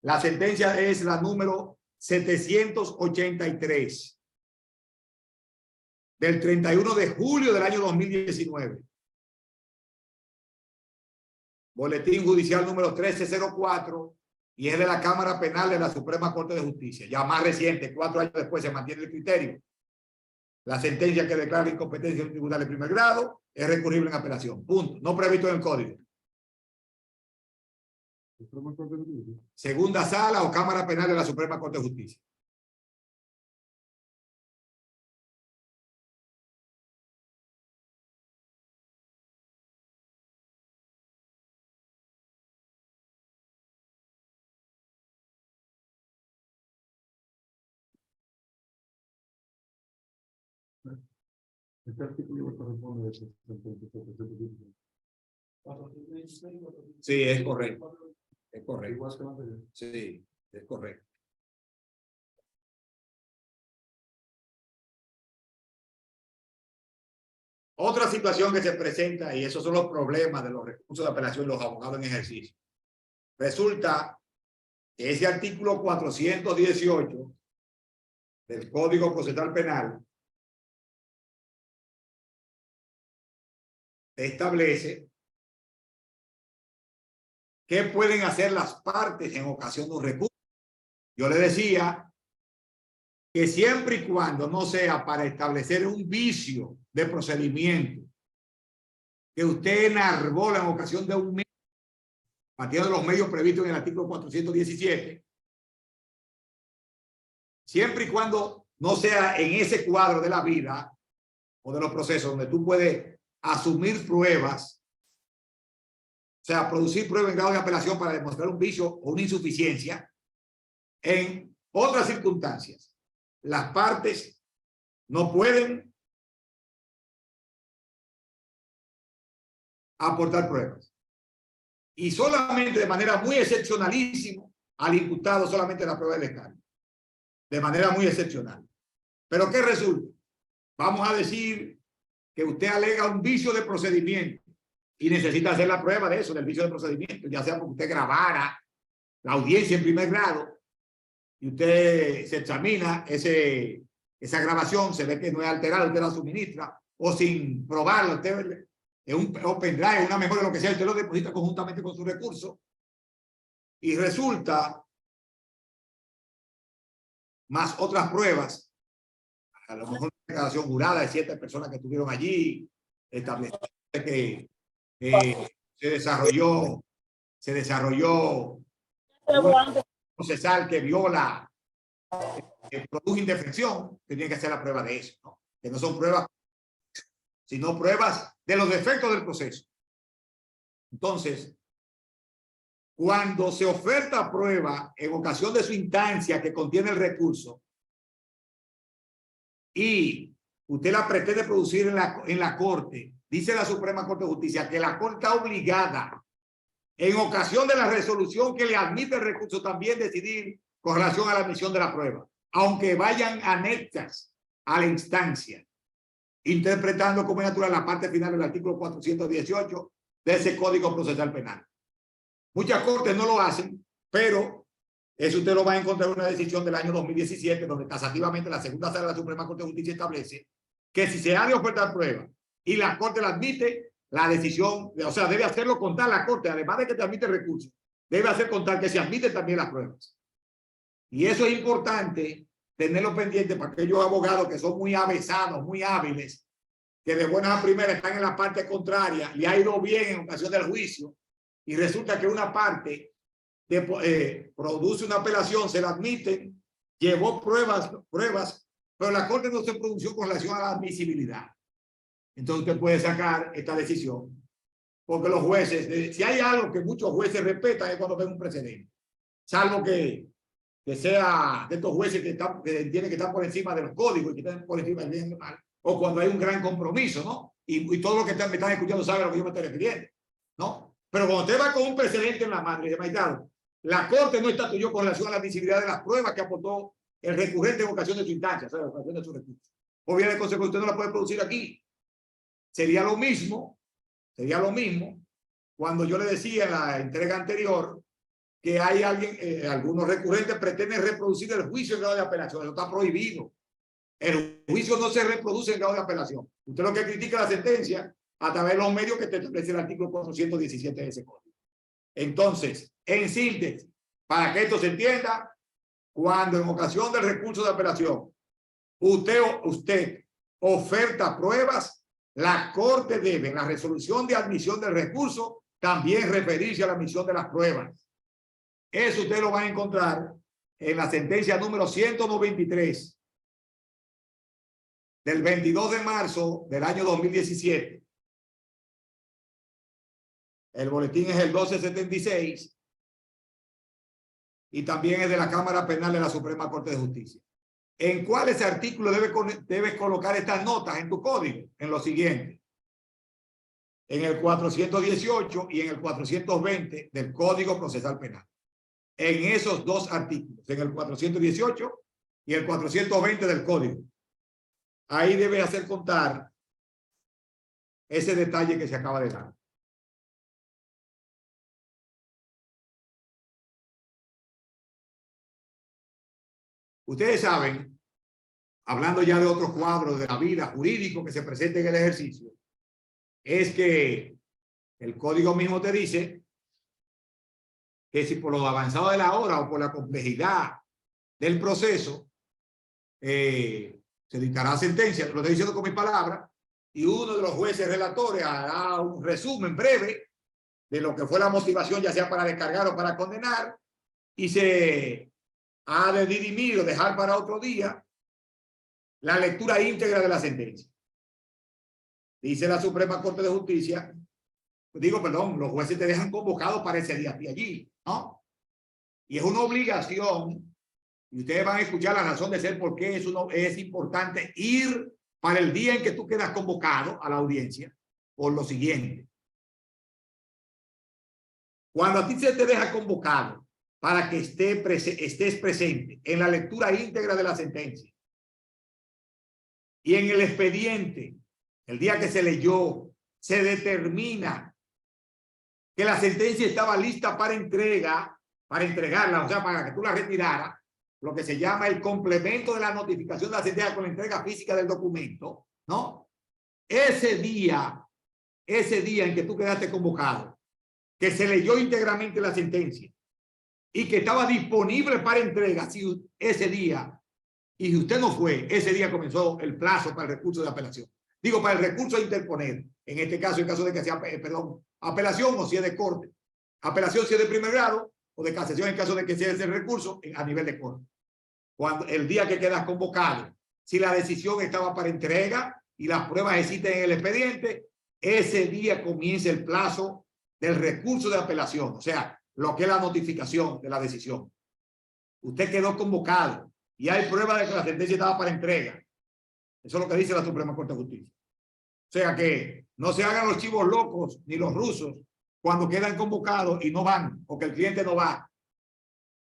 La sentencia es la número 783 del 31 de julio del año 2019. Boletín judicial número 1304 y es de la Cámara Penal de la Suprema Corte de Justicia. Ya más reciente, 4 años después se mantiene el criterio. La sentencia que declara incompetencia de un tribunal de primer grado es recurrible en apelación. Punto. No previsto en el código. Segunda sala o Cámara Penal de la Suprema Corte de Justicia. Este artículo corresponde a esta sentencia. Sí, es correcto. Es correcto. Igual que la anterior. Sí, es correcto. Otra situación que se presenta, y esos son los problemas de los recursos de apelación y los abogados en ejercicio. Resulta que ese artículo 418 del Código Procesal Penal establece qué pueden hacer las partes en ocasión de un recurso. Yo le decía que siempre y cuando no sea para establecer un vicio de procedimiento que usted enarbola en ocasión de un medio, partiendo de los medios previstos en el artículo 417, siempre y cuando no sea en ese cuadro de la vida o de los procesos donde tú puedes asumir pruebas, o sea, producir pruebas en grado de apelación para demostrar un vicio o una insuficiencia, en otras circunstancias, las partes no pueden aportar pruebas. Y solamente de manera muy excepcionalísima al imputado solamente la prueba del descargo. De manera muy excepcional. ¿Pero qué resulta? Vamos a decir que usted alega un vicio de procedimiento y necesita hacer la prueba de eso, del vicio de procedimiento, ya sea porque usted grabara la audiencia en primer grado y usted se examina esa grabación, se ve que no es alterada, usted la suministra, o sin probarlo, usted en un pendrive, una memoria, lo que sea, usted lo deposita conjuntamente con su recurso y resulta, más otras pruebas, a lo mejor una declaración jurada de 7 personas que estuvieron allí, estableció que se desarrolló un procesal que viola, que produjo indefensión, tenía que hacer la prueba de eso, ¿no? Que no son pruebas, sino pruebas de los defectos del proceso. Entonces, cuando se oferta prueba en ocasión de su instancia que contiene el recurso y usted la pretende producir en la Corte, dice la Suprema Corte de Justicia que la Corte está obligada en ocasión de la resolución que le admite el recurso también decidir con relación a la admisión de la prueba, aunque vayan anexas a la instancia, interpretando como natural la parte final del artículo 418 de ese Código Procesal Penal. Muchas cortes no lo hacen, pero eso usted lo va a encontrar en una decisión del año 2017, donde tasativamente la segunda sala de la Suprema Corte de Justicia establece que si se ha de ofertar prueba y la Corte la admite, la decisión, o sea, debe hacerlo contar la Corte, además de que te admite el recurso, debe hacer contar que se admiten también las pruebas. Y eso es importante tenerlo pendiente para aquellos abogados que son muy avesados, muy hábiles, que de buenas a primeras están en la parte contraria, le ha ido bien en ocasión del juicio, y resulta que una parte produce una apelación, se la admiten, llevó pruebas, pero la Corte no se pronunció con relación a la admisibilidad. Entonces usted puede sacar esta decisión, porque los jueces, si hay algo que muchos jueces respetan es cuando ven un precedente, salvo que sea de estos jueces que tienen que estar por encima de los códigos y que están por encima del bien y mal, o cuando hay un gran compromiso, ¿no? Y todos los que me están escuchando saben a lo que yo me estoy refiriendo, ¿no? Pero cuando usted va con un precedente en la mano y de magistrado, la Corte no está tuyo con relación a la admisibilidad de las pruebas que aportó el recurrente en ocasión de su instancia, o sea, en ocasión de su recurso. O bien, de consecuencia, usted no la puede producir aquí. Sería lo mismo cuando yo le decía en la entrega anterior que hay algunos recurrentes pretenden reproducir el juicio en grado de apelación. Eso está prohibido. El juicio no se reproduce en grado de apelación. Usted lo que critica es la sentencia a través de los medios que te establece el artículo 417 de ese código. Entonces, en síntesis, para que esto se entienda, cuando en ocasión del recurso de apelación usted oferta pruebas, la Corte debe, en la resolución de admisión del recurso, también referirse a la admisión de las pruebas. Eso usted lo va a encontrar en la sentencia número 193 del 22 de marzo del año 2017. El boletín es el 1276 y también es de la Cámara Penal de la Suprema Corte de Justicia. ¿En cuáles artículos debes colocar estas notas en tu código? En lo siguiente. En el 418 y en el 420 del Código Procesal Penal. En esos dos artículos, en el 418 y el 420 del Código. Ahí debes hacer contar ese detalle que se acaba de dar. Ustedes saben, hablando ya de otros cuadros de la vida jurídico que se presenta en el ejercicio, es que el código mismo te dice que si por lo avanzado de la hora o por la complejidad del proceso se dictará sentencia, lo estoy diciendo con mis palabras, y uno de los jueces relatores hará un resumen breve de lo que fue la motivación, ya sea para descargar o para condenar, y se ha de dirimir o dejar para otro día la lectura íntegra de la sentencia. Dice la Suprema Corte de Justicia, los jueces te dejan convocado para ese día de allí, ¿no? Y es una obligación, y ustedes van a escuchar la razón de ser por qué es importante ir para el día en que tú quedas convocado a la audiencia, por lo siguiente. Cuando a ti se te deja convocado para que estés presente en la lectura íntegra de la sentencia y en el expediente, el día que se leyó, se determina que la sentencia estaba lista para entregarla, o sea, para que tú la retiraras, lo que se llama el complemento de la notificación de la sentencia con la entrega física del documento, ¿no? Ese día en que tú quedaste convocado, que se leyó íntegramente la sentencia y que estaba disponible para entrega, si ese día, y si usted no fue, ese día comenzó el plazo para el recurso de apelación. Digo, para el recurso a interponer, en este caso, en caso de que sea, apelación o si es de corte. Apelación si es de primer grado o de casación en caso de que sea ese recurso a nivel de corte. Cuando el día que quedas convocado, si la decisión estaba para entrega y las pruebas existen en el expediente, ese día comienza el plazo del recurso de apelación, o sea, lo que es la notificación de la decisión. Usted quedó convocado y hay prueba de que la sentencia estaba para entrega. Eso es lo que dice la Suprema Corte de Justicia. O sea que no se hagan los chivos locos ni los rusos cuando quedan convocados y no van, o que el cliente no va.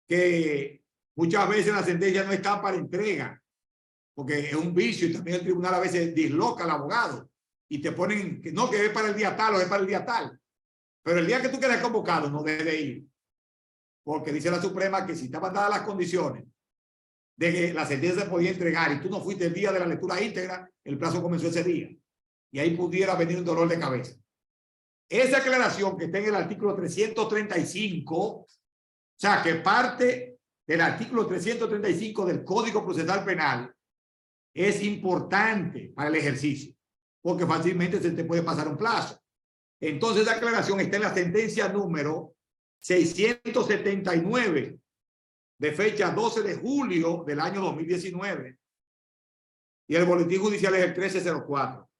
Que muchas veces la sentencia no está para entrega, porque es un vicio y también el tribunal a veces disloca al abogado y te ponen, no, que es para el día tal o es para el día tal. Pero el día que tú quedas convocado no debes de ir, porque dice la Suprema que si estaban dadas las condiciones de que la sentencia se podía entregar y tú no fuiste el día de la lectura íntegra, el plazo comenzó ese día. Y ahí pudiera venir un dolor de cabeza. Esa aclaración que está en el artículo 335, o sea, que parte del artículo 335 del Código Procesal Penal, es importante para el ejercicio, porque fácilmente se te puede pasar un plazo. Entonces, esa aclaración está en la sentencia número 679 de fecha 12 de julio del año 2019 y el boletín judicial es el 1304.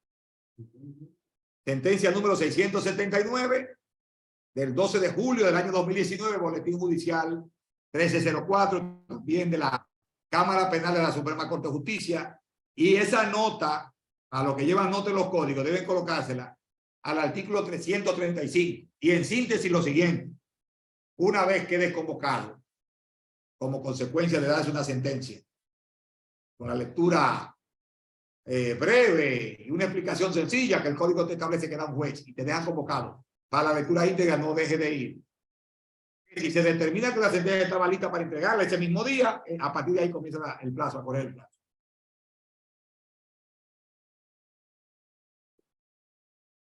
Sentencia número 679 del 12 de julio del año 2019, boletín judicial 1304, también de la Cámara Penal de la Suprema Corte de Justicia. Y esa nota, a los que llevan nota en los códigos, deben colocársela al artículo 335. Y en síntesis lo siguiente: una vez quedes convocado como consecuencia de darse una sentencia con la lectura breve y una explicación sencilla que el código te establece que da un juez y te dejan convocado para la lectura íntegra, no deje de ir. Si se determina que la sentencia estaba lista para entregarla ese mismo día, a partir de ahí comienza el plazo, a correr el plazo.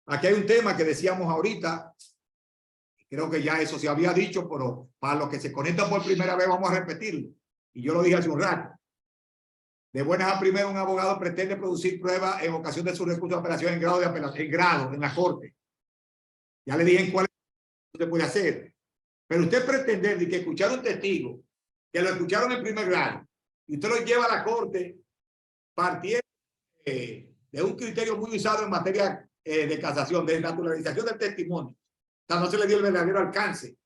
Aquí hay un tema que decíamos ahorita, creo que ya eso se había dicho, pero para los que se conectan por primera vez vamos a repetirlo. Y yo lo dije hace un rato. De buenas a primeras, un abogado pretende producir pruebas en ocasión de su recurso de apelación en grado de apelación, en la corte. Ya le dije en cuál se puede hacer. Pero usted pretender de que escuchar un testigo, que lo escucharon en primer grado, y usted lo lleva a la corte partiendo de un criterio muy usado en materia de casación, de naturalización del testimonio. O sea, no se le dio el verdadero alcance.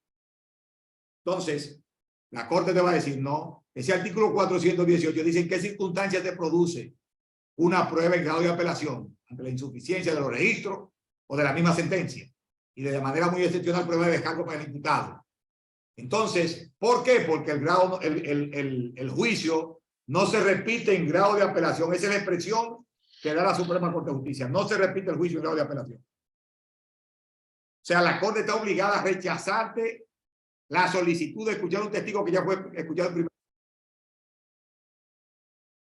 Entonces, la corte te va a decir, no, Ese artículo 418 dice en qué circunstancias se produce una prueba en grado de apelación ante la insuficiencia de los registros o de la misma sentencia y de manera muy excepcional prueba de descargo para el imputado. Entonces, ¿por qué? Porque el grado, el juicio no se repite en grado de apelación. Esa es la expresión que da la Suprema Corte de Justicia. No se repite el juicio en grado de apelación. O sea, la Corte está obligada a rechazarte la solicitud de escuchar a un testigo que ya fue escuchado primero.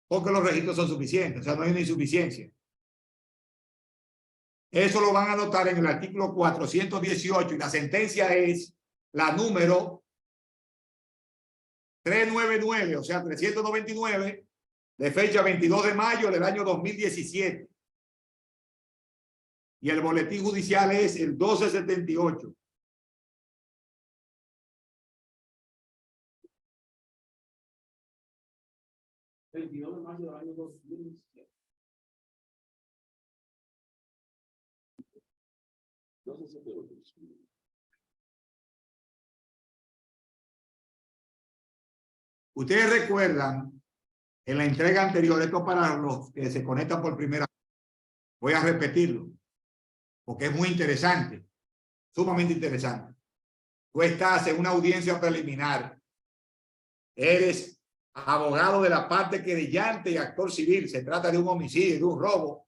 Porque los registros son suficientes. O sea, no hay una insuficiencia. Eso lo van a anotar en el artículo 418 y la sentencia es la número 399, o sea, 399, de fecha 22 de mayo del año 2017. Y el boletín judicial es el 1278. El 22 de mayo del año 2017. Ustedes recuerdan en la entrega anterior, esto para los que se conectan por primera vez, voy a repetirlo, porque es muy interesante, sumamente interesante. Tú estás en una audiencia preliminar, eres abogado de la parte querellante y actor civil, se trata de un homicidio, de un robo,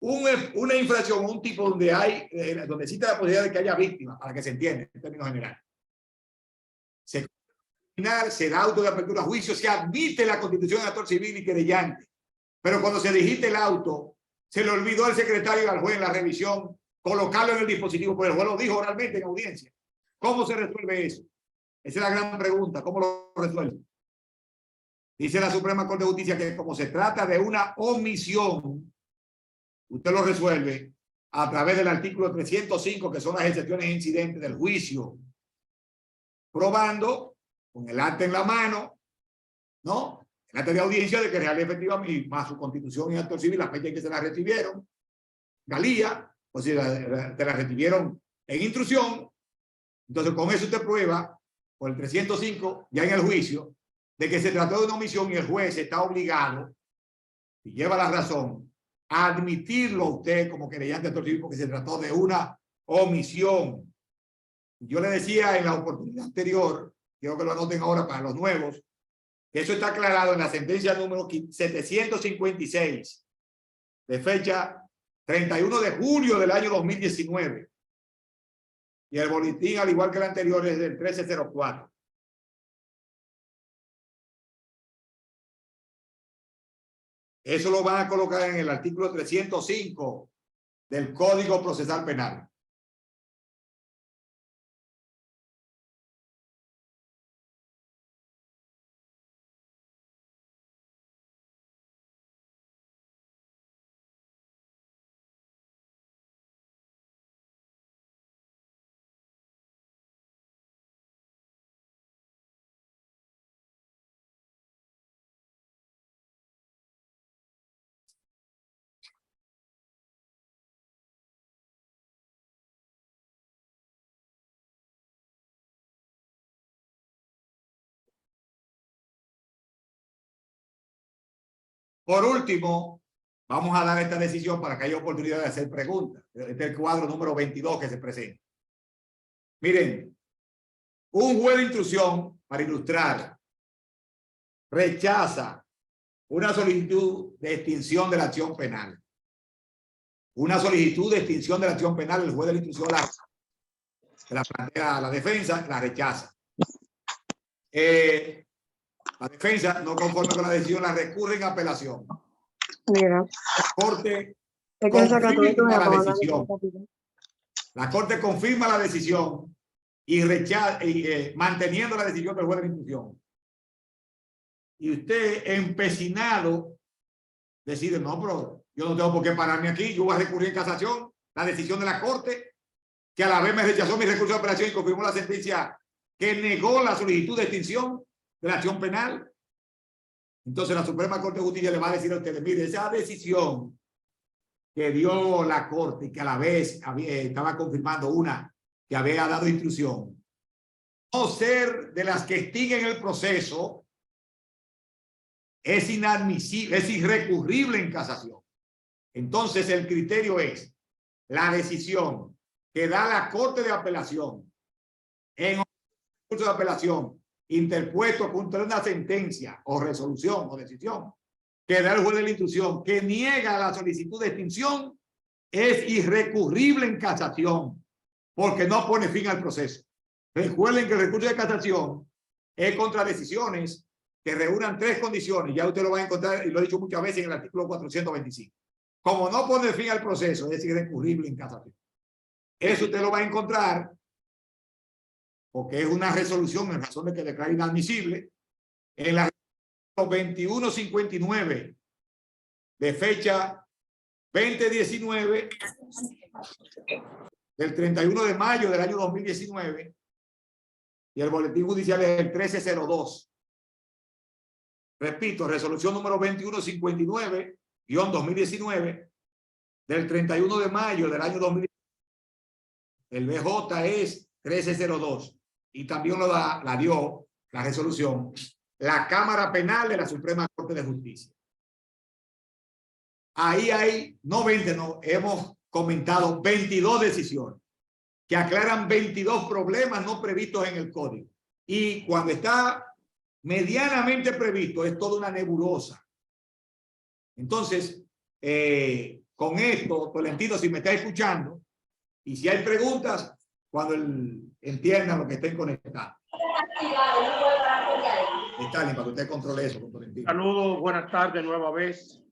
una infracción, un tipo donde hay, donde existe la posibilidad de que haya víctimas, para que se entienda en términos generales. Se da auto de apertura a juicio, se admite la constitución de actor civil y querellante, pero cuando se digita el auto, se le olvidó al secretario y al juez en la revisión colocarlo en el dispositivo, pero el juez lo dijo oralmente en audiencia. ¿Cómo se resuelve eso? Esa es la gran pregunta, ¿cómo lo resuelve? Dice la Suprema Corte de Justicia que como se trata de una omisión, usted lo resuelve a través del artículo 305, que son las excepciones e incidentes del juicio, probando con el acta en la mano, ¿no? El acta de audiencia de que real y efectivamente, más su constitución y acto civil, la fecha en que se la recibieron, Galía, o sea, te la recibieron en instrucción. Entonces, con eso usted prueba, por el 305, ya en el juicio, de que se trató de una omisión y el juez está obligado, y lleva la razón, a admitirlo a usted como querellante actor civil porque se trató de una omisión. Yo le decía en la oportunidad anterior, quiero que lo anoten ahora para los nuevos, que eso está aclarado en la sentencia número 756 de fecha 31 de julio del año 2019. Y el boletín, al igual que el anterior, es del 1304. Eso lo van a colocar en el artículo 305 del Código Procesal Penal. Por último, vamos a dar esta decisión para que haya oportunidad de hacer preguntas. Este es el cuadro número 22 que se presenta. Miren, un juez de instrucción, para ilustrar, rechaza una solicitud de extinción de la acción penal. Una solicitud de extinción de la acción penal, el juez de la instrucción la plantea a la defensa, la rechaza. La defensa, no conforme con la decisión, la recurre en apelación. Mira, La Corte es que confirma la decisión. La Corte confirma la decisión y rechaza, manteniendo la decisión del juez de la instrucción. Y usted, empecinado, decide, no, pero yo no tengo por qué pararme aquí, yo voy a recurrir en casación la decisión de la Corte, que a la vez me rechazó mi recurso de apelación y confirmó la sentencia que negó la solicitud de extinción de la acción penal. Entonces la Suprema Corte de Justicia le va a decir a ustedes, mire, esa decisión que dio la Corte y que a la vez estaba confirmando una que había dado instrucción, no ser de las que estiguen el proceso, es inadmisible, es irrecurrible en casación. Entonces el criterio es la decisión que da la Corte de Apelación en un recurso de apelación interpuesto contra una sentencia o resolución o decisión que da el juez de la instrucción que niega la solicitud de extinción, es irrecurrible en casación porque no pone fin al proceso. Recuerden que el recurso de casación es contra decisiones que reúnan 3 condiciones. Ya usted lo va a encontrar, y lo he dicho muchas veces, en el artículo 425. Como no pone fin al proceso, es irrecurrible en casación. Eso usted lo va a encontrar porque es una resolución en razón de que declara inadmisible en la 2159 de fecha 2019 del 31 de mayo del año 2019 y el boletín judicial es el 1302. Repito, resolución número 2159-2019 del 31 de mayo del año 2019. El BJ es 1302 y también la dio la resolución la Cámara Penal de la Suprema Corte de Justicia. Ahí hay, no, hemos comentado 22 decisiones que aclaran 22 problemas no previstos en el código. Y cuando está medianamente previsto, es toda una nebulosa. Entonces, con esto, Tolentino, si me está escuchando, y si hay preguntas, cuando entiendan lo que estén conectados. Stalin, para que usted controle eso. Saludos, buenas tardes nueva vez.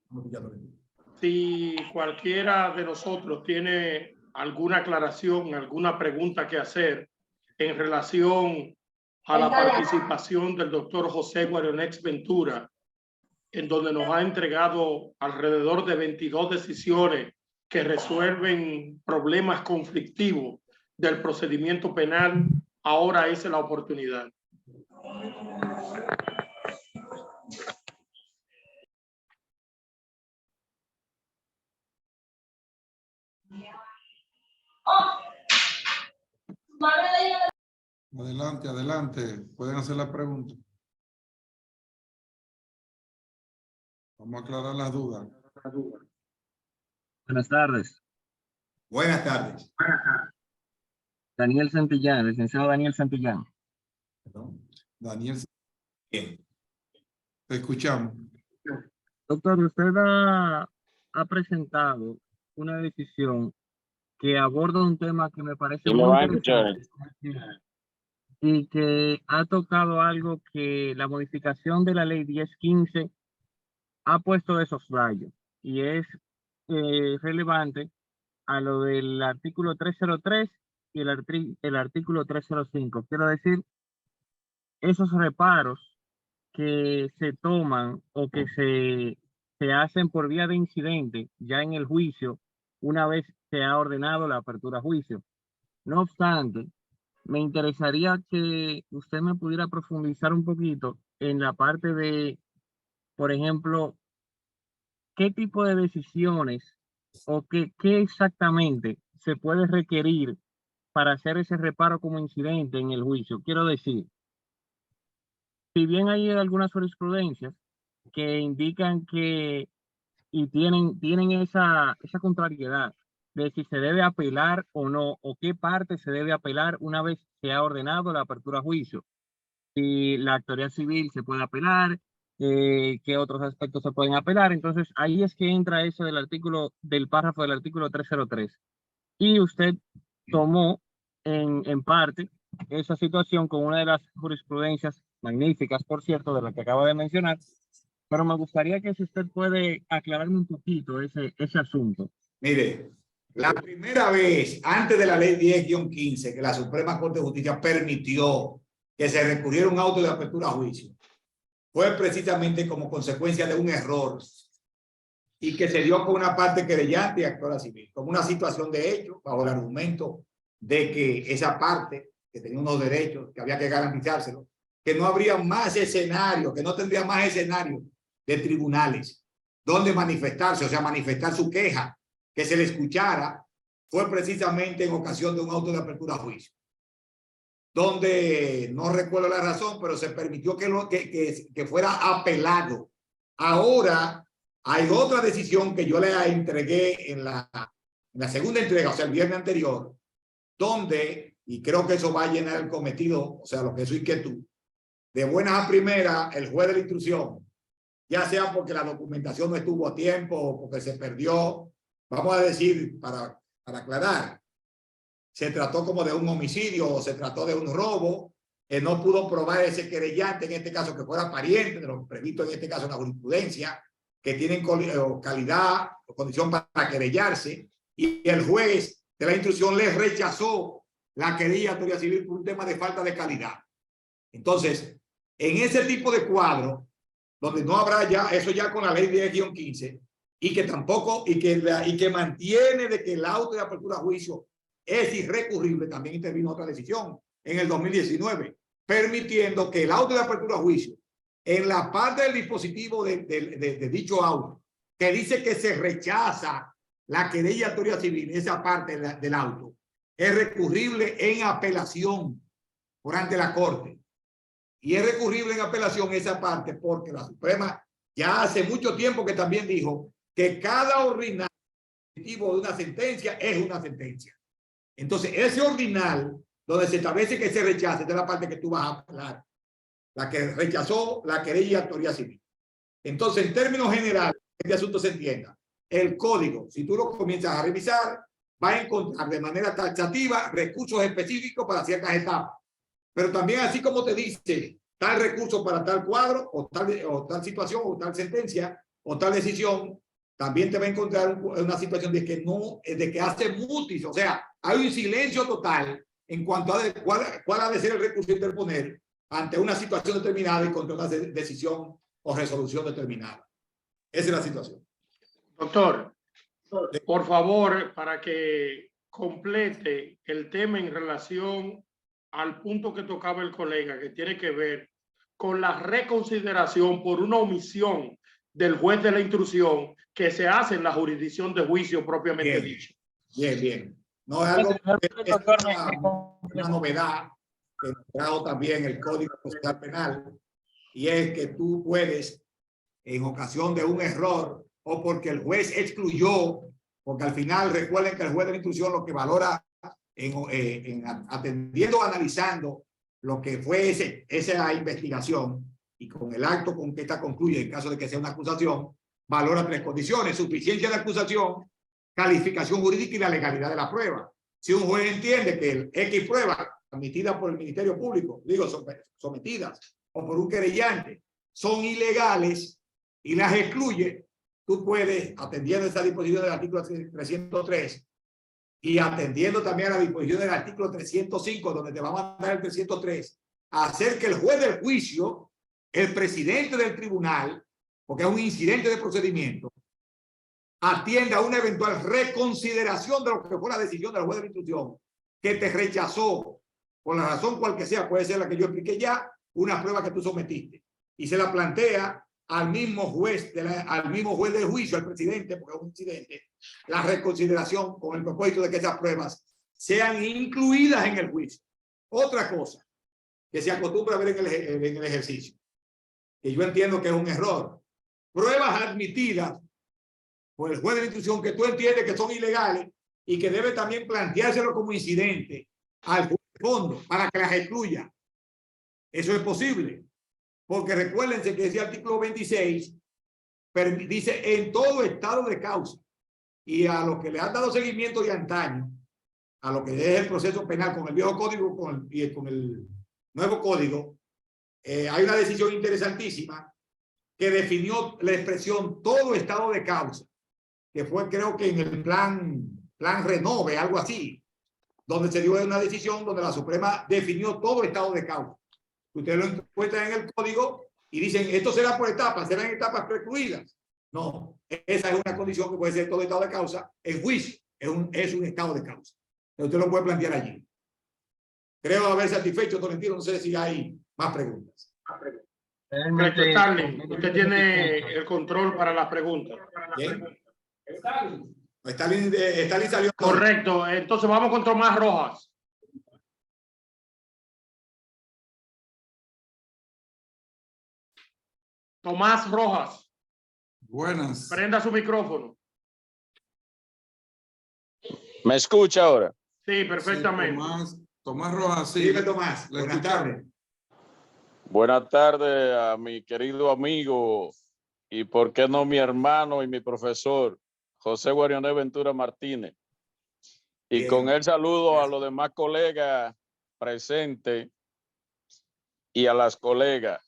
Si cualquiera de nosotros tiene alguna aclaración, alguna pregunta que hacer en relación a la participación del doctor José Guarionex Ventura, en donde nos ha entregado alrededor de 22 decisiones que resuelven problemas conflictivos del procedimiento penal, ahora es la oportunidad. Adelante, adelante. Pueden hacer la pregunta. Vamos a aclarar las dudas. Buenas tardes. Buenas tardes. Daniel Santillán, licenciado Daniel Santillán. Perdón. Daniel, Bien. te escuchamos. Doctor, usted ha presentado una decisión que aborda un tema que me parece muy interesante y que ha tocado algo que la modificación de la ley 1015 ha puesto de soslayo y es relevante a lo del artículo 303 y el artículo 305. Quiero decir, esos reparos que se toman o que se hacen por vía de incidente ya en el juicio una vez se ha ordenado la apertura a juicio. No obstante, me interesaría que usted me pudiera profundizar un poquito en la parte de, por ejemplo, qué tipo de decisiones o qué exactamente se puede requerir para hacer ese reparo como incidente en el juicio. Quiero decir, si bien hay algunas jurisprudencias que indican que y tienen esa contrariedad de si se debe apelar o no, o qué parte se debe apelar una vez se ha ordenado la apertura a juicio. Si la autoridad civil se puede apelar, qué otros aspectos se pueden apelar. Entonces, ahí es que entra eso del párrafo del artículo 303. Y usted tomó en parte esa situación con una de las jurisprudencias magníficas, por cierto, de la que acaba de mencionar, pero me gustaría que si usted puede aclararme un poquito ese asunto. Mire, la primera vez antes de la ley 10-15 que la Suprema Corte de Justicia permitió que se recurriera un auto de apertura a juicio fue precisamente como consecuencia de un error y que se dio con una parte querellante y actora civil, como una situación de hecho bajo el argumento de que esa parte que tenía unos derechos que había que garantizárselos, que no habría más escenario, que no tendría más escenario de tribunales donde manifestarse, o sea, manifestar su queja, que se le escuchara, fue precisamente en ocasión de un auto de apertura a juicio, donde no recuerdo la razón, pero se permitió que fuera apelado Ahora hay otra decisión que yo le entregué en la segunda entrega, o sea, el viernes anterior, donde, y creo que eso va a llenar el cometido, o sea, lo que es su inquietud, de buenas a primeras, el juez de la instrucción, ya sea porque la documentación no estuvo a tiempo o porque se perdió, vamos a decir, para aclarar, se trató como de un homicidio o se trató de un robo, no pudo probar ese querellante, en este caso que fuera pariente de lo previsto en este caso en la jurisprudencia, que tienen calidad o condición para querellarse, y el juez de la instrucción les rechazó la querella de autoridad civil por un tema de falta de calidad. Entonces, en ese tipo de cuadro, donde no habrá ya, eso ya con la ley 10-15, y que tampoco, y que mantiene de que el auto de apertura a juicio es irrecurrible, también intervino otra decisión en el 2019, permitiendo que el auto de apertura a juicio, en la parte del dispositivo de dicho auto, que dice que se rechaza la querella de autoridad civil, esa parte del auto, es recurrible en apelación por ante la Corte. Y es recurrible en apelación esa parte porque la Suprema ya hace mucho tiempo que también dijo que cada ordinal de una sentencia es una sentencia. Entonces, ese ordinal donde se establece que se rechace, esta es la parte que tú vas a apelar, la que rechazó la querella de autoridad civil. Entonces, en términos generales, este asunto se entienda. El código, si tú lo comienzas a revisar, va a encontrar de manera taxativa recursos específicos para ciertas etapas. Pero también así como te dice tal recurso para tal cuadro o tal situación o tal sentencia o tal decisión, también te va a encontrar una situación de que no, de que hace mutis, o sea, hay un silencio total en cuanto a cuál ha de ser el recurso a interponer ante una situación determinada y contra una decisión o resolución determinada. Esa es la situación. Doctor, por favor, para que complete el tema en relación al punto que tocaba el colega, que tiene que ver con la reconsideración por una omisión del juez de la instrucción que se hace en la jurisdicción de juicio propiamente dicho. Bien. No es algo que es una novedad que trajo también el Código Procesal Penal, y es que tú puedes, en ocasión de un error o porque el juez excluyó, porque al final recuerden que el juez de la instrucción lo que valora atendiendo o analizando lo que fue esa investigación y con el acto con que esta concluye en caso de que sea una acusación, valora tres condiciones: suficiencia de acusación, calificación jurídica y la legalidad de la prueba. Si un juez entiende que el X prueba admitida por el Ministerio Público, sometidas o por un querellante, son ilegales y las excluye, tú puedes, atendiendo esa disposición del artículo 303 y atendiendo también a la disposición del artículo 305, donde te va a mandar el 303, hacer que el juez del juicio, el presidente del tribunal, porque es un incidente de procedimiento, atienda a una eventual reconsideración de lo que fue la decisión del juez de la instrucción, que te rechazó por la razón cual que sea, puede ser la que yo expliqué ya, una prueba que tú sometiste, y se la plantea al mismo juez del juicio, al presidente, porque es un incidente, la reconsideración con el propósito de que esas pruebas sean incluidas en el juicio. Otra cosa que se acostumbra a ver en el ejercicio, que yo entiendo que es un error: pruebas admitidas por el juez de la instrucción que tú entiendes que son ilegales y que debe también planteárselo como incidente al juez de fondo para que las excluya. Eso es posible, porque recuérdense que ese artículo 26 dice en todo estado de causa, y a los que le han dado seguimiento de antaño, a lo que es el proceso penal con el viejo código y con el nuevo código, hay una decisión interesantísima que definió la expresión todo estado de causa, que fue creo que en el plan Renove, algo así, donde se dio una decisión donde la Suprema definió todo estado de causa. Ustedes lo encuentran en el código y dicen, esto será por etapas, serán etapas precluidas. No, esa es una condición que puede ser todo estado de causa en juicio, es un estado de causa. Usted lo puede plantear allí. Creo haber satisfecho, Tolentino, no sé si hay más preguntas. Correcto, Stanley, usted tiene el control para las preguntas. Bien. Stalin salió. Correcto, entonces vamos con Tomás Rojas. Tomás Rojas. Buenas. Prenda su micrófono. ¿Me escucha ahora? Sí, perfectamente. Tomás Rojas, sí. Dime, Tomás. Le Buenas escuchamos. tardes. Buenas tardes a mi querido amigo y por qué no mi hermano y mi profesor, José Guarioné Ventura Martínez. Y Bien. con él saludo a los demás colegas presentes y a las colegas.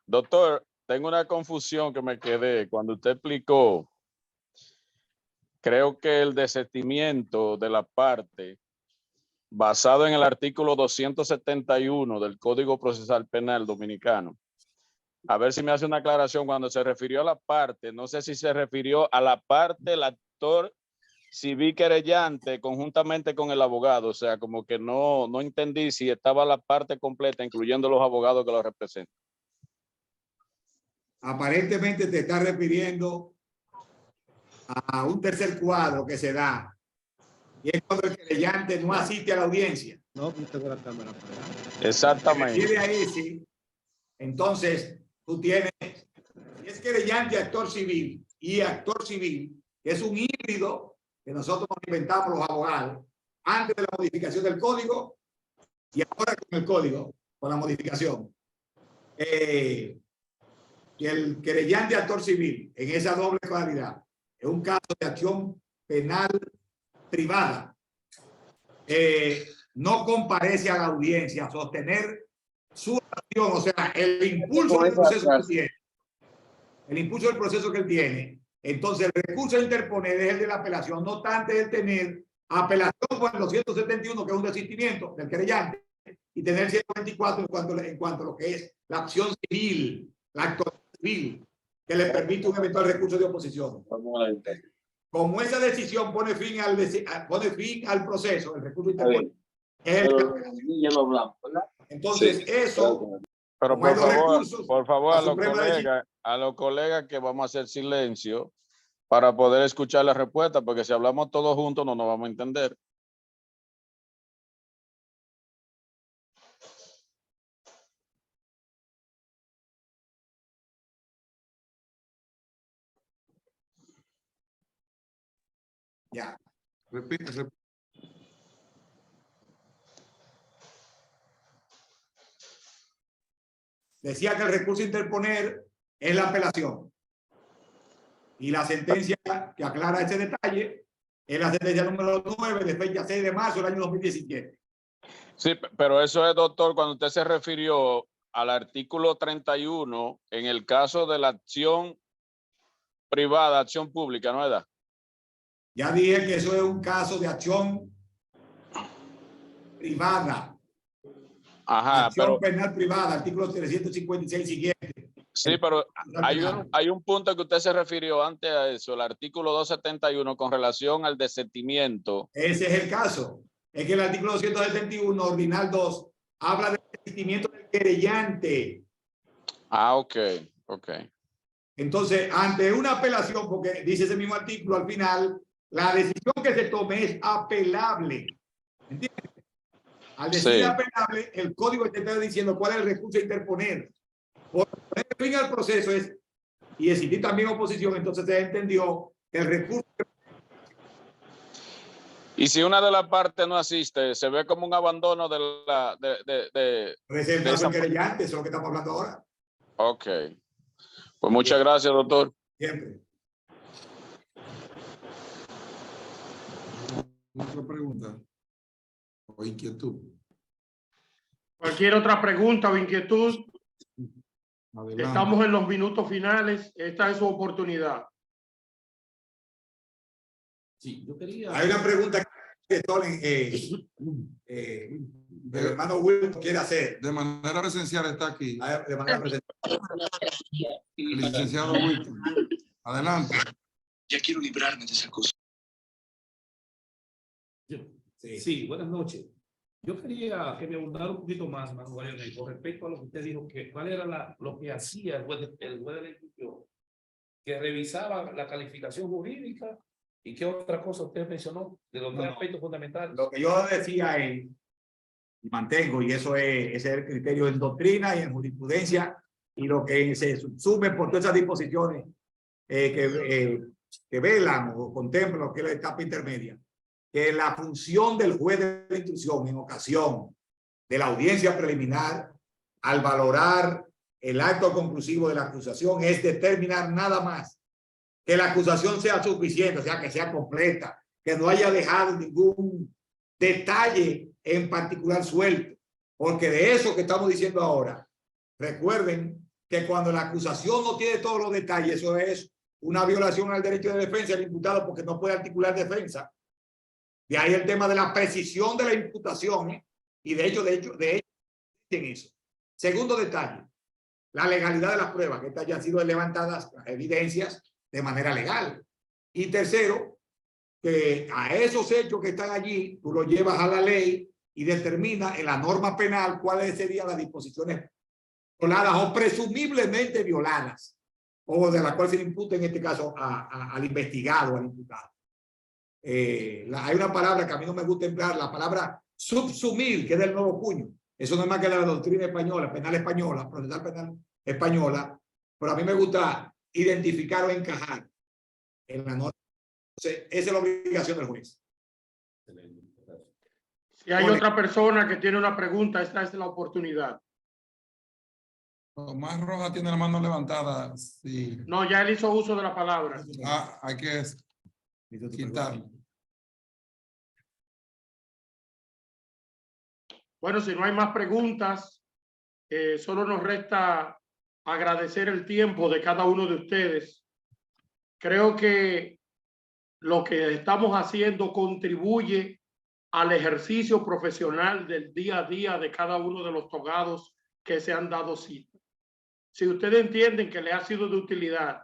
Doctor, tengo una confusión que me quedé cuando usted explicó. Creo que el desistimiento de la parte basado en el artículo 271 del Código Procesal Penal Dominicano. A ver si me hace una aclaración cuando se refirió a la parte, no sé si se refirió a la parte del actor civil querellante conjuntamente con el abogado, o sea, como que no entendí si estaba la parte completa, incluyendo los abogados que lo representan. Aparentemente te estás refiriendo a un tercer cuadro que se da. Y es cuando el querellante no asiste a la audiencia. No, tengo la cámara para allá. Exactamente. Se refiere a ese, entonces tú tienes, si es querellante, actor civil y actor civil, que es un híbrido que nosotros nos inventamos los abogados antes de la modificación del código y ahora con el código, con la modificación. Que el querellante actor civil en esa doble cualidad es un caso de acción penal privada, no comparece a la audiencia a sostener su acción, o sea, el impulso del proceso que tiene, el impulso del proceso que él tiene. Entonces, el recurso a interponer es el de la apelación, no tanto el tener apelación por el 271, que es un desistimiento del querellante, y tener 124 en cuanto a lo que es la acción civil, la actuación civil, que le permite un eventual recurso de oposición. Como esa decisión pone fin al proceso, el recurso interpone. Entonces, Sí. eso. Pero por favor, a los colegas que vamos a hacer silencio para poder escuchar la respuesta, porque si hablamos todos juntos no nos vamos a entender. Ya. Repite. Decía que el recurso a interponer es la apelación. Y la sentencia que aclara ese detalle es la sentencia número 9 de fecha 6 de marzo del año 2017. Sí, pero eso es, doctor, cuando usted se refirió al artículo 31 en el caso de la acción privada, acción pública, ¿no es verdad? Ya dije que eso es un caso de acción privada. Ajá, acción pero penal privada, artículo 356 siguiente. sí, pero hay un punto que usted se refirió antes a eso, el artículo 271 con relación al desistimiento. Ese es el caso. Es que el artículo 271, ordinal 2, habla del desistimiento del querellante. Ah, ok. Entonces, ante una apelación, porque dice ese mismo artículo al final, la decisión que se tome es apelable. ¿Entiendes? Al decir Sí. apelable, el código te está diciendo cuál es el recurso a interponer. Por poner fin al proceso es, y existir también oposición, entonces se entendió que el recurso. Y si una de las partes no asiste, se ve como un abandono de la... Reservado al querellante, eso es lo que estamos hablando ahora. Ok. Pues muchas gracias, doctor. Siempre. ¿Otra pregunta o inquietud? Cualquier otra pregunta o inquietud, Adelante. estamos en los minutos finales. Esta es su oportunidad. Sí, yo quería. Hay una pregunta que el hermano Wilson quiere hacer. De manera presencial está aquí. De manera presencial. El licenciado Wilson. Adelante. Ya quiero librarme de esa cosa. Sí, buenas noches. Yo quería que me abundara un poquito más, hermano Guarioné, con respecto a lo que usted dijo, que cuál era lo que hacía el juez de la instrucción, que revisaba la calificación jurídica y qué otra cosa usted mencionó de los tres aspectos fundamentales. Lo que yo decía es, y mantengo, y ese es el criterio en doctrina y en jurisprudencia, y lo que se subsume por todas esas disposiciones que velan o contemplan lo que es la etapa intermedia, que la función del juez de la instrucción en ocasión de la audiencia preliminar, al valorar el acto conclusivo de la acusación, es determinar nada más que la acusación sea suficiente, o sea, que sea completa, que no haya dejado ningún detalle en particular suelto, porque de eso que estamos diciendo ahora, recuerden que cuando la acusación no tiene todos los detalles, eso es una violación al derecho de defensa del imputado porque no puede articular defensa. De ahí el tema de la precisión de la imputación, y de hecho, en eso. Segundo detalle, la legalidad de las pruebas, que estas ya han sido levantadas las evidencias de manera legal. Y tercero, que a esos hechos que están allí, tú los llevas a la ley y determina en la norma penal cuáles serían las disposiciones violadas o presumiblemente violadas, o de la cual se le imputa en este caso al investigado, al imputado. Hay una palabra que a mí no me gusta emplear, la palabra subsumir, que es del nuevo cuño. Eso no es más que la doctrina española, penal española, procesal penal española, pero a mí me gusta identificar o encajar en la norma. Entonces, esa es la obligación del juez. Si hay otra persona que tiene una pregunta, esta es la oportunidad. Tomás Rojas tiene la mano levantada. Sí. No, ya él hizo uso de la palabra. Hay que quitarlo. Bueno, si no hay más preguntas, solo nos resta agradecer el tiempo de cada uno de ustedes. Creo que lo que estamos haciendo contribuye al ejercicio profesional del día a día de cada uno de los togados que se han dado cita. Si ustedes entienden que le ha sido de utilidad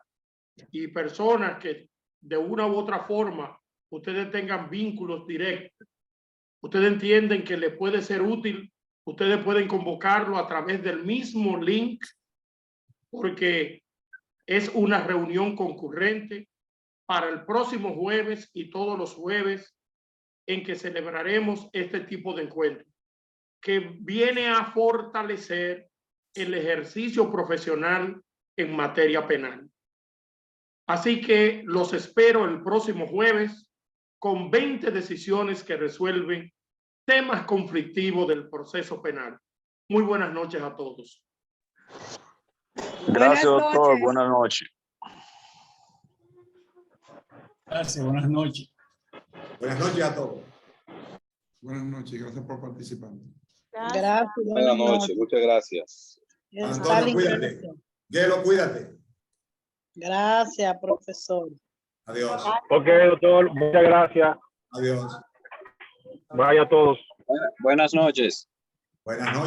y personas que de una u otra forma ustedes tengan vínculos directos, ustedes entienden que le puede ser útil, ustedes pueden convocarlo a través del mismo link, porque es una reunión concurrente para el próximo jueves y todos los jueves en que celebraremos este tipo de encuentro, que viene a fortalecer el ejercicio profesional en materia penal. Así que los espero el próximo jueves con 20 decisiones que resuelven temas conflictivos del proceso penal. Muy buenas noches a todos. Gracias, doctor. Buenas noches. Gracias, buenas noches. Buenas noches a todos. Buenas noches, gracias por participar. Gracias. Buenas noches, muchas gracias. Antonio, cuídate. Gelo, cuídate. Gracias, profesor. Adiós. Ok, doctor, muchas gracias. Adiós. Vaya a todos. Buenas noches. Buenas noches.